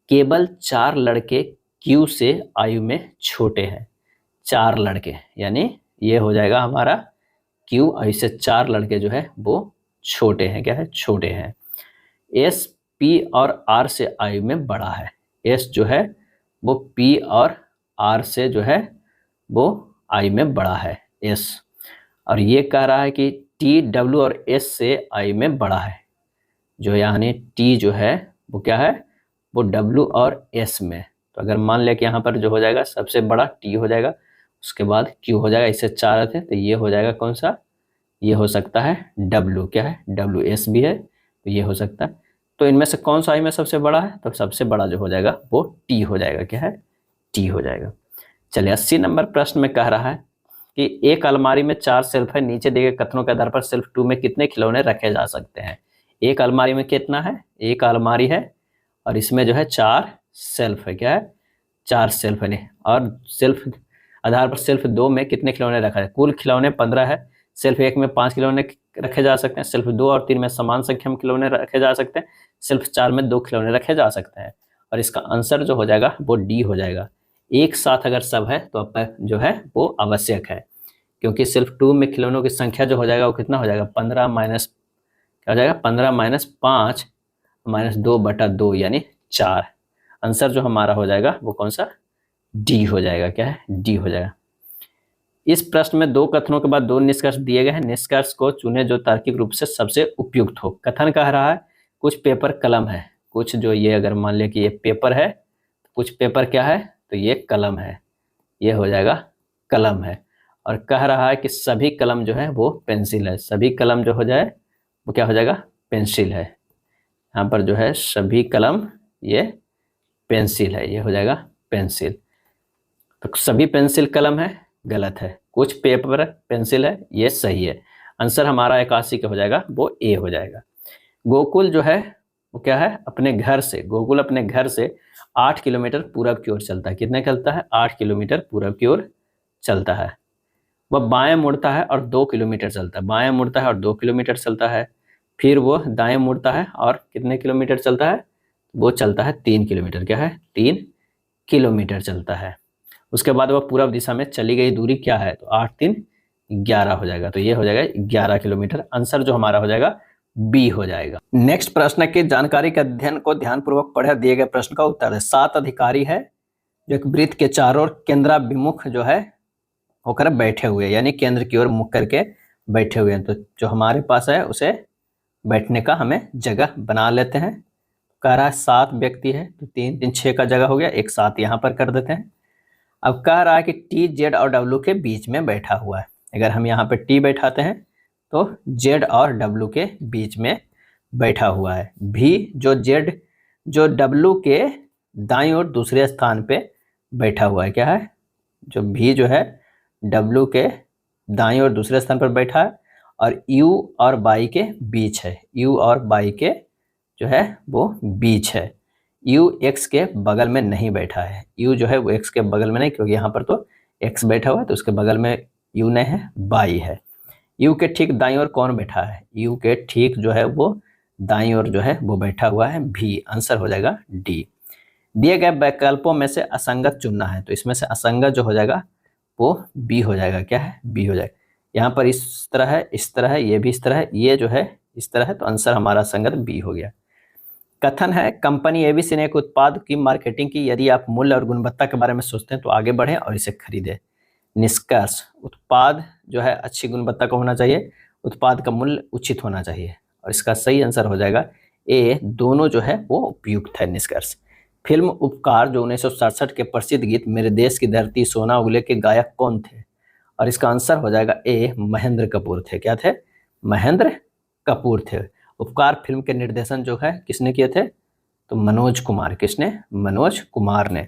केवल 4 लड़के क्यू से आयु में छोटे हैं। 4 लड़के, यानी ये हो जाएगा हमारा क्यू, आयु से 4 लड़के जो है वो छोटे हैं। क्या है, छोटे हैं। एस पी और आर से आयु में बड़ा है। एस जो है वो पी और आर से जो है वो आयु में बड़ा है, एस। और ये कह रहा है कि टी डब्ल्यू और एस से आयु में बड़ा है। जो यानी टी जो है वो क्या है, वो डब्ल्यू और एस में। तो अगर मान लिया कि यहाँ पर जो हो जाएगा सबसे बड़ा टी हो जाएगा, उसके बाद क्यू हो जाएगा, इससे 4 थे तो ये हो जाएगा कौन सा, ये हो सकता है डब्ल्यू। क्या है, डब्ल्यू एस भी है तो ये हो सकता है। तो इनमें से कौन सा आयु में सबसे बड़ा है, तो सबसे बड़ा जो हो जाएगा वो टी हो जाएगा। क्या है, टी हो जाएगा। चलिए 80 नंबर प्रश्न में कह रहा है कि एक अलमारी में 4 शेल्फ है, नीचे दिए गए कथनों के आधार पर शेल्फ 2 में कितने खिलौने रखे जा सकते हैं। एक अलमारी में कितना है, एक अलमारी है और इसमें जो है 4 शेल्फ है। क्या है, 4 शेल्फ है। और शेल्फ आधार पर शेल्फ 2 में कितने खिलौने रखा है, कुल खिलौने 15 है। शेल्फ 1 में 5 खिलौने रखे जा सकते हैं। शेल्फ 2 और 3 में समान संख्या में खिलौने रखे जा सकते हैं। शेल्फ 4 में 2 खिलौने रखे जा सकते हैं। और इसका आंसर जो हो जाएगा वो डी हो जाएगा। एक साथ अगर सब है तो अब जो है वो आवश्यक है, क्योंकि शेल्फ 2 में खिलौनों की संख्या जो हो जाएगा वो कितना हो जाएगा, 15 माइनस क्या हो जाएगा, 15 माइनस 5 माइनस 2/2 यानी 4। आंसर जो हमारा हो जाएगा वो कौन सा, डी हो जाएगा। क्या है, डी हो जाएगा। इस प्रश्न में 2 कथनों के बाद 2 निष्कर्ष दिए गए हैं। निष्कर्ष को चुने जो तार्किक रूप से सबसे उपयुक्त हो। कथन कह रहा है कुछ पेपर कलम है, कुछ जो ये अगर मान लिया कि ये पेपर है, कुछ पेपर क्या है, तो ये कलम है, ये हो जाएगा कलम है। और कह रहा है कि सभी कलम जो है वो पेंसिल है। सभी कलम जो हो जाए वो क्या हो जाएगा, पेंसिल है। यहाँ पर जो है सभी कलम ये पेंसिल है, ये हो जाएगा पेंसिल। तो सभी पेंसिल कलम है, गलत है। कुछ पेपर पेंसिल है, ये सही है। आंसर हमारा 81 का हो जाएगा, वो ए हो जाएगा। गोकुल जो है वो क्या है, अपने घर से, गोकुल अपने घर से 8 किलोमीटर पूरब की ओर चलता है। कितने चलता है, 8 किलोमीटर पूरब की ओर चलता है। वह बाएं मुड़ता है और 2 किलोमीटर चलता है। बाएं मुड़ता है और 2 किलोमीटर चलता है। फिर वो दाएं मुड़ता है और कितने किलोमीटर चलता है, वो चलता है 3 किलोमीटर। क्या है, 3 किलोमीटर चलता है। उसके बाद वह पूरब दिशा में चली गई दूरी क्या है, तो 8 3 11 हो जाएगा। तो ये हो जाएगा 11 किलोमीटर। आंसर जो हमारा हो जाएगा बी हो जाएगा। नेक्स्ट प्रश्न की जानकारी के अध्ययन को ध्यानपूर्वक पढ़े, दिए गए प्रश्न का उत्तर है। 7 अधिकारी है जो एक वृत्त के चारों ओर केंद्राभिमुख जो है होकर बैठे हुए, यानी केंद्र की ओर मुख करके बैठे हुए हैं। तो जो हमारे पास है उसे बैठने का हमें जगह बना लेते हैं। कह रहा है 7 व्यक्ति है तो 3 3 6 का जगह हो गया, एक 7 यहाँ पर कर देते हैं। अब कह रहा है कि टी जेड और डब्ल्यू के बीच में बैठा हुआ है। अगर हम यहाँ पे टी बैठाते हैं तो जेड और डब्ल्यू के बीच में बैठा हुआ है। भी जो डब्ल्यू के दाईं ओर दूसरे स्थान पे बैठा हुआ है। क्या है? जो भी जो है डब्ल्यू के दाईं ओर दूसरे स्थान पर बैठा है और यू और बाई के बीच है। यू और बाई के जो है वो बीच है। यू एक्स के बगल में नहीं बैठा है। यू जो है वो एक्स के बगल में नहीं, क्योंकि यहाँ पर तो एक्स बैठा हुआ है तो उसके बगल में यू नहीं है, बाई है। यू के ठीक दाईं ओर कौन बैठा है? यू के ठीक जो है वो दाईं ओर जो है वो बैठा हुआ है भी। आंसर हो जाएगा डी। दिए गए विकल्पों में से असंगत चुनना है, तो इसमें से असंगत जो हो जाएगा वो बी हो जाएगा। क्या है? बी हो जाएगा। यहाँ पर इस तरह है, इस तरह है, ये भी इस तरह है, ये जो है इस तरह है, तो आंसर हमारा संगत बी हो गया। कथन है कंपनी एबीसी ने एक उत्पाद की मार्केटिंग की। यदि आप मूल्य और गुणवत्ता के बारे में सोचते हैं तो आगे बढ़ें और इसे खरीदें। निष्कर्ष, उत्पाद जो है अच्छी गुणवत्ता का होना चाहिए, उत्पाद का मूल्य उचित होना चाहिए, और इसका सही आंसर हो जाएगा ए, दोनों जो है वो उपयुक्त है। निष्कर्ष, फिल्म उपकार जो 1967 के प्रसिद्ध गीत मेरे देश की धरती सोना उगले के गायक कौन थे? और इसका आंसर हो जाएगा ए, महेंद्र कपूर थे। क्या थे? महेंद्र कपूर थे। उपकार फिल्म के निर्देशन जो है किसने किए थे? तो मनोज कुमार। किसने? मनोज कुमार ने।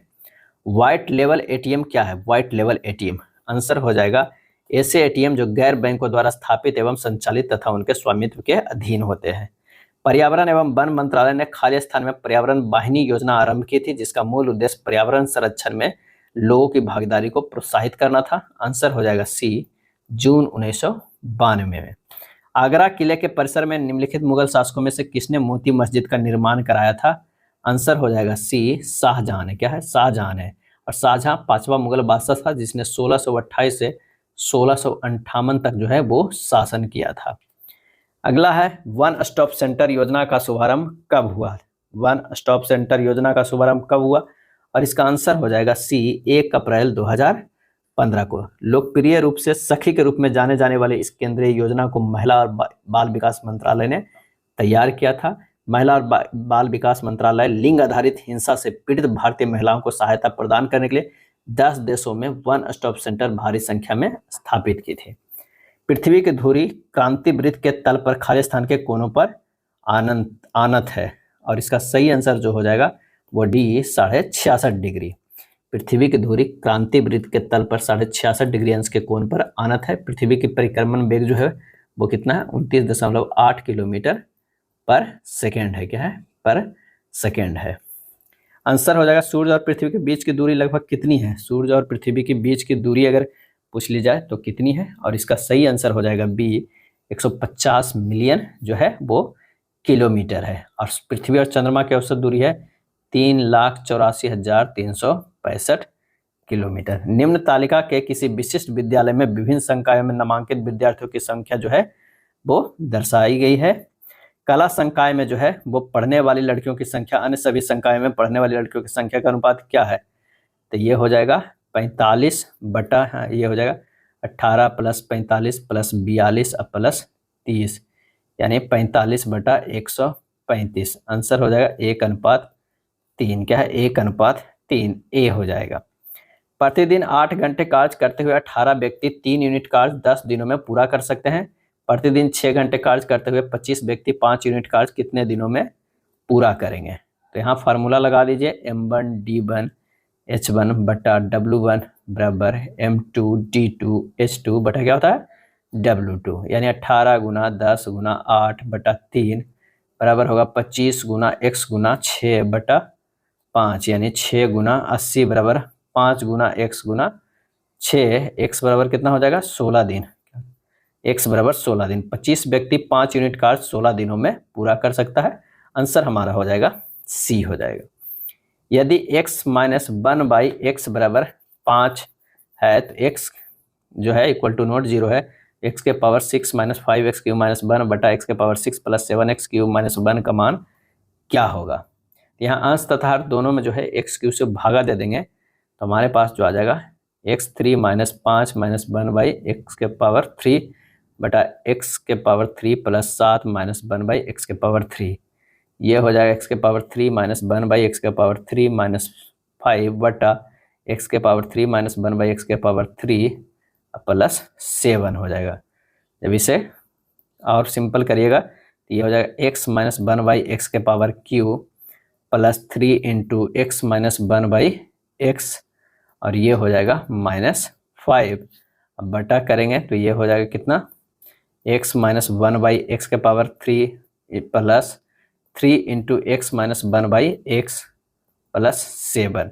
व्हाइट लेवल एटीएम क्या है? व्हाइट लेवल एटीएम आंसर हो जाएगा ऐसे एटीएम जो गैर बैंकों द्वारा स्थापित एवं संचालित तथा उनके स्वामित्व के अधीन होते हैं। पर्यावरण एवं वन मंत्रालय ने खाली स्थान में पर्यावरण वाहिनी योजना आरंभ की थी, जिसका मूल उद्देश्य पर्यावरण संरक्षण में लोगों की भागीदारी को प्रोत्साहित करना था। आंसर हो जाएगा सी, जून 1992 में। आगरा किले के परिसर में निम्नलिखित मुगल शासकों में से किसने मोती मस्जिद का निर्माण कराया था? आंसर हो जाएगा सी, शाहजहां ने। क्या है? शाहजहां है। और शाहजहां 5वां मुगल बादशाह था जिसने 1628 से 1658 तक जो है वो शासन किया था। अगला है वन स्टॉप सेंटर योजना का शुभारंभ कब हुआ? वन स्टॉप सेंटर योजना का शुभारंभ कब हुआ? और इसका आंसर हो जाएगा सी, 1 अप्रैल 2015 को। लोकप्रिय रूप से सखी के रूप में जाने जाने वाले इस केंद्रीय योजना को महिला और बाल विकास मंत्रालय ने तैयार किया था। महिला और बाल विकास मंत्रालय लिंग आधारित हिंसा से पीड़ित भारतीय महिलाओं को सहायता प्रदान करने के लिए 10 देशों में वन स्टॉप सेंटर भारी संख्या में स्थापित की थी। पृथ्वी की धुरी क्रांति वृत्त के तल पर खाली स्थान के कोनों पर आनत है, और इसका सही आंसर जो हो जाएगा वो डी, 66.5 डिग्री। पृथ्वी की धुरी क्रांति वृत्त के तल पर 66.5 डिग्री अंश के कोण पर आनत है। पृथ्वी की परिक्रमण वेग जो है वो कितना है? 29.8 किलोमीटर पर सेकेंड है। क्या है? पर सेकेंड है। आंसर हो जाएगा सूर्य और पृथ्वी के बीच की दूरी लगभग कितनी है? सूर्य और पृथ्वी के बीच की दूरी अगर पूछ ली जाए तो कितनी है? और इसका सही आंसर हो जाएगा बी, 150 मिलियन जो है वो किलोमीटर है। और पृथ्वी और चंद्रमा की औसत दूरी है 3,84,365 किलोमीटर। निम्न तालिका के किसी विशिष्ट विद्यालय में विभिन्न संकायों में नामांकित विद्यार्थियों की संख्या जो है वो दर्शाई गई है। कला संकाय में जो है वो पढ़ने वाली लड़कियों की संख्या अन्य सभी संकायों में पढ़ने वाली लड़कियों की संख्या का अनुपात क्या है? तो ये हो जाएगा 45 बटा, ये हो जाएगा 18 + 45 + 42 + 30, यानी 45 बटा 135। आंसर हो जाएगा 1:3। क्या है? 1:3 ए हो जाएगा। प्रतिदिन 8 घंटे कार्य करते हुए 18 व्यक्ति 3 यूनिट कार्य 10 दिनों में पूरा कर सकते हैं। प्रतिदिन 6 घंटे कार्य करते हुए 25 व्यक्ति 5 यूनिट कार्य कितने दिनों में पूरा करेंगे? तो यहाँ फार्मूला लगा लीजिए, m1 d1 h1 बटा w1 बराबर m2 d2 h2 बटा क्या होता है? w2, यानी 18 गुना 10 गुना 8 बटा 3 बराबर होगा 25 गुना x गुना 6 बटा 5, यानी 6 गुना 80 बराबर 5 गुना x गुना 6, x बराबर कितना हो जाएगा? 16 दिन। x बराबर 16 दिन। 25 व्यक्ति 5 यूनिट कार्य 16 दिनों में पूरा कर सकता है। आंसर हमारा हो जाएगा सी हो जाएगा। यदि x - 1/x बराबर 5 है तो x जो है इक्वल टू नोट 0 है। x के पावर 6 - 5x³ - 1 बटा x के पावर 6 + 7x³ - 1 का मान क्या होगा? यहाँ अंश तथा हर दोनों में जो है x³ से भागा दे देंगे तो हमारे पास जो आ जाएगा x3 - 5 - 1/x के पावर 3 बटा x के पावर 3 + 7 - 1/x के पावर 3। ये हो जाएगा x के पावर 3 - 1/x के पावर 3 - 5 बटा एक्स के पावर 3 माइनस 1/x³ प्लस 7 हो जाएगा। जब इसे और सिंपल करिएगा तो ये हो जाएगा x minus 1/x³ plus 3 into x minus 1/x और ये हो जाएगा -5। अब बटा करेंगे तो ये हो जाएगा कितना, x minus 1/x³ plus 3 into x minus 1/x plus 7।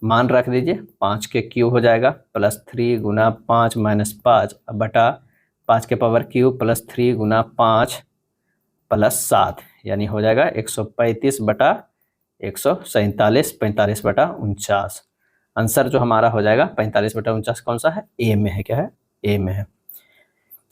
मान रख दीजिए 5 के क्यूब हो जाएगा प्लस 3 गुना 5 माइनस 5 बटा 5 के पावर क्यूब प्लस 3 गुना 5 प्लस 7 यानी हो जाएगा 135 बटा 147, 45 बटा 49। आंसर जो हमारा हो जाएगा 45 बटा 49 कौन सा है, ए में है। क्या है, ए में है।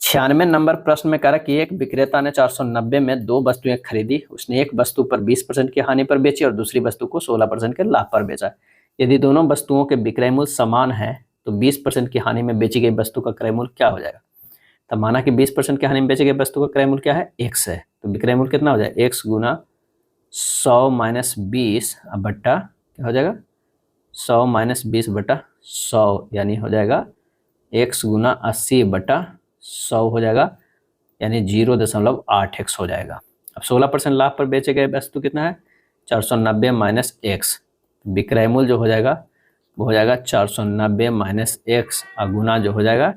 96 नंबर प्रश्न में कह रहा कि एक विक्रेता ने 490 में 2 वस्तुएं खरीदी। उसने एक वस्तु पर 20% की हानि पर बेची और दूसरी वस्तु को 16% के लाभ पर बेचा। यदि दोनों वस्तुओं के विक्रय मूल्य समान है तो 20% की हानि में बेची गई वस्तु का क्रय मूल्य क्या हो जाएगा। तब माना कि 20% की हानि में बेची गई वस्तु का क्रय मूल्य क्या है, x है। तो विक्रय मूल्य कितना हो जाएगा, x गुना 100 माइनस 20 बट्टा क्या हो जाएगा 100 माइनस 20 बटा 100 यानी हो जाएगा x गुना 80 बटा 100 हो जाएगा यानी 0.8x हो जाएगा। अब 16% लाभ पर बेचे गए वस्तु कितना है 490 माइनस x, विक्रय मूल्य जो हो जाएगा वो हो जाएगा 490 माइनस x और गुना जो हो जाएगा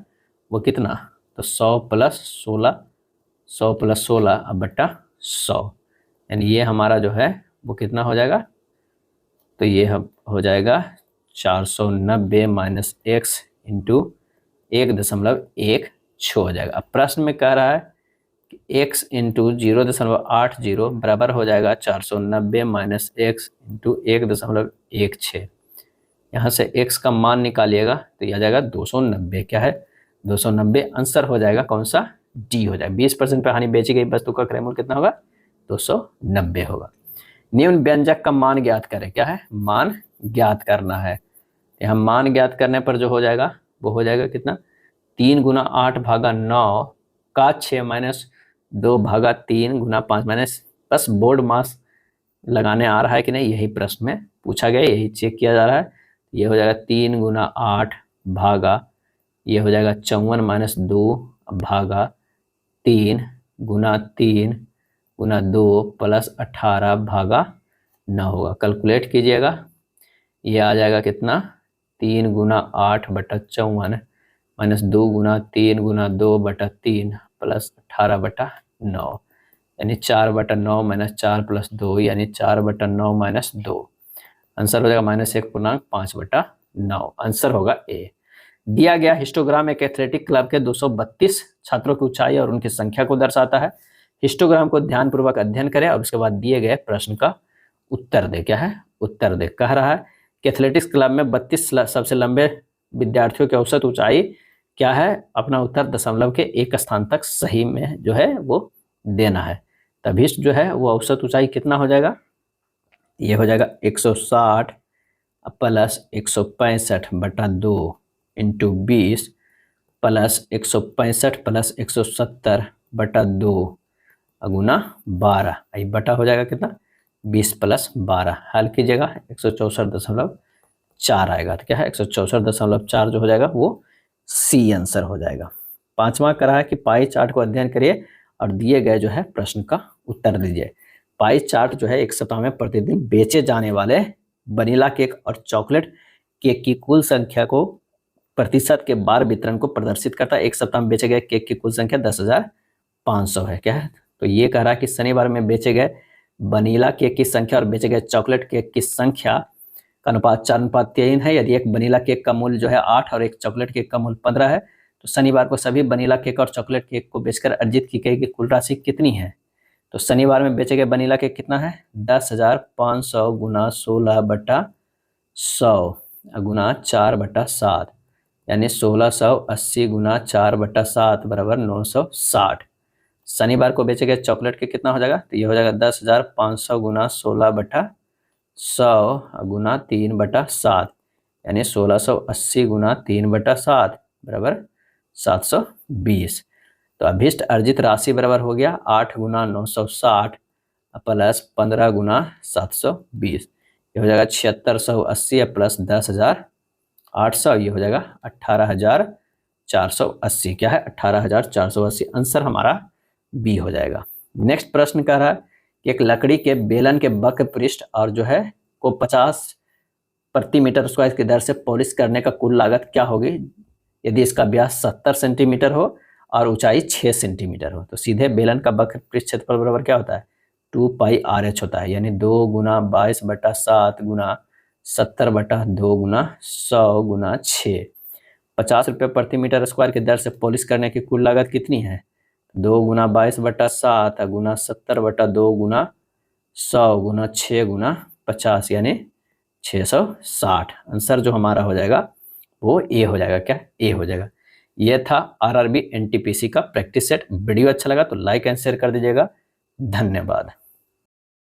वो कितना, तो 100 प्लस 16, 100 प्लस 16 अब बट्टा 100 यानी ये हमारा जो है वो कितना हो जाएगा, तो ये हो जाएगा 490 माइनस x इंटू 1.16 हो जाएगा। अब प्रश्न में कह रहा है कि x इंटू 0.80 बराबर हो जाएगा 490 माइनस x इंटू 1.16। यहाँ से x का मान निकालिएगा तो यह आ जाएगा 290। क्या है 290, आंसर हो जाएगा कौन सा, डी हो जाएगा। 20% पर हानि बेची गई वस्तु का क्रय मूल्य कितना होगा 290 होगा। निम्न व्यंजक का मान ज्ञात करें। क्या है, मान ज्ञात करना है। यहाँ मान ज्ञात करने पर जो हो जाएगा वो हो जाएगा कितना, 3 गुना 8 भागा 9 का 6 माइनस 2 भागा 3 गुना 5 माइनस, बस बोर्ड मास लगाने आ रहा है कि नहीं यही प्रश्न में पूछा गया, यही चेक किया जा रहा है। ये हो जाएगा 3 गुना 8 भागा ये हो जाएगा 54 माइनस 2 भागा 3 गुना 3 गुना 2 प्लस 18 भागा 9 होगा। कैलकुलेट कीजिएगा, ये आ जाएगा कितना, 3 गुना 8 बटा 54 माइनस 2 गुना 3 गुना 2 बटा 3 प्लस 18 बटा 9 यानी 4 बटा 9 माइनस 4 प्लस 2 यानी 4 बटा 9 माइनस 2। आंसर हो जाएगा -1.5 बटा 9। आंसर होगा ए। दिया गया हिस्टोग्राम एक एथलेटिक क्लब के 232 छात्रों की ऊंचाई और उनकी संख्या को दर्शाता है। हिस्टोग्राम को ध्यानपूर्वक अध्ययन करें और उसके बाद दिए गए प्रश्न का उत्तर दे। क्या है, उत्तर दे। कह रहा है कि एथलेटिक्स क्लब में 32 सबसे लंबे विद्यार्थियों की औसत ऊंचाई क्या है, अपना उत्तर दशमलव के एक स्थान तक सही में जो है वो देना है। तभी जो है वो औसत ऊंचाई कितना हो जाएगा, ये हो जाएगा 160 प्लस 165 बटा 2 इंटू 20 प्लस 165 प्लस 170 बटा 2 गुना 12 ये बटा हो जाएगा कितना 20 प्लस 12। हल कीजिएगा 164.4 आएगा। तो क्या है 164.4 जो हो जाएगा वो सी आंसर हो जाएगा। पांचवा करा है कि पाई चार्ट को अध्ययन करिए और दिए गए जो है प्रश्न का उत्तर दीजिए। पाई चार्ट जो है एक सप्ताह में प्रतिदिन बेचे जाने वाले वनीला केक और चॉकलेट केक की कुल संख्या को प्रतिशत के बार वितरण को प्रदर्शित करता है। एक सप्ताह में बेचे गए केक की कुल संख्या 10,500 है। क्या है, तो ये कह रहा है कि शनिवार में बेचे गए वनीला केक की संख्या और बेचे गए चॉकलेट केक की संख्या का अनुपात 4:3 है। यदि एक वनीला केक का मूल्य जो है 8 और एक चॉकलेट केक का मूल्य 15 है तो शनिवार को सभी वनीला केक और चॉकलेट केक को बेचकर अर्जित की गई कुल राशि कितनी है। तो शनिवार में बेचे गए वनीला केक कितना है 10,500 गुना 16 बटा 100 गुना 4 बटा 7 यानी 1680 गुना 4 बटा 7 बराबर 960। शनिवार को बेचे गए चॉकलेट के कितना हो जाएगा, तो ये हो जाएगा 10,500 गुना 16 बटा 100 गुना 3 बटा 7 यानी 1680 गुना 3 बटा 7 बराबर 720। तो अभीष्ट अर्जित राशि बराबर हो गया 8 गुना 960 प्लस 15 गुना 720। ये हो जाएगा 7680 प्लस 10,000 800, ये हो जाएगा 18,480। क्या है? 18,480। आंसर हमारा बी हो जाएगा। नेक्स्ट प्रश्न कह रहा है कि एक लकड़ी के बेलन के वक्र पृष्ठ और जो है को 50 प्रति मीटर स्क्वायर की दर से पॉलिश करने का कुल लागत क्या होगी यदि इसका व्यास 70 सेंटीमीटर हो और ऊंचाई 6 सेंटीमीटर हो? तो सीधे बेलन का वक्र पृष्ठ क्षेत्रफल बराबर क्या होता है? 2πRH होता है, यानी 2 गुना 22/7 गुना 70/2 गुना 100 गुना 6। 50 रुपये प्रति मीटर स्क्वायर की दर से पॉलिश करने की कुल लागत कितनी है? 2 गुना 22/7 गुना 70/2 गुना 100 गुना 6 गुना 50, यानी 660। आंसर जो हमारा हो जाएगा वो ए हो जाएगा। क्या? ए हो जाएगा। ये था आरआरबी एनटीपीसी का प्रैक्टिस सेट। वीडियो अच्छा लगा तो लाइक एंड शेयर कर दीजिएगा। धन्यवाद।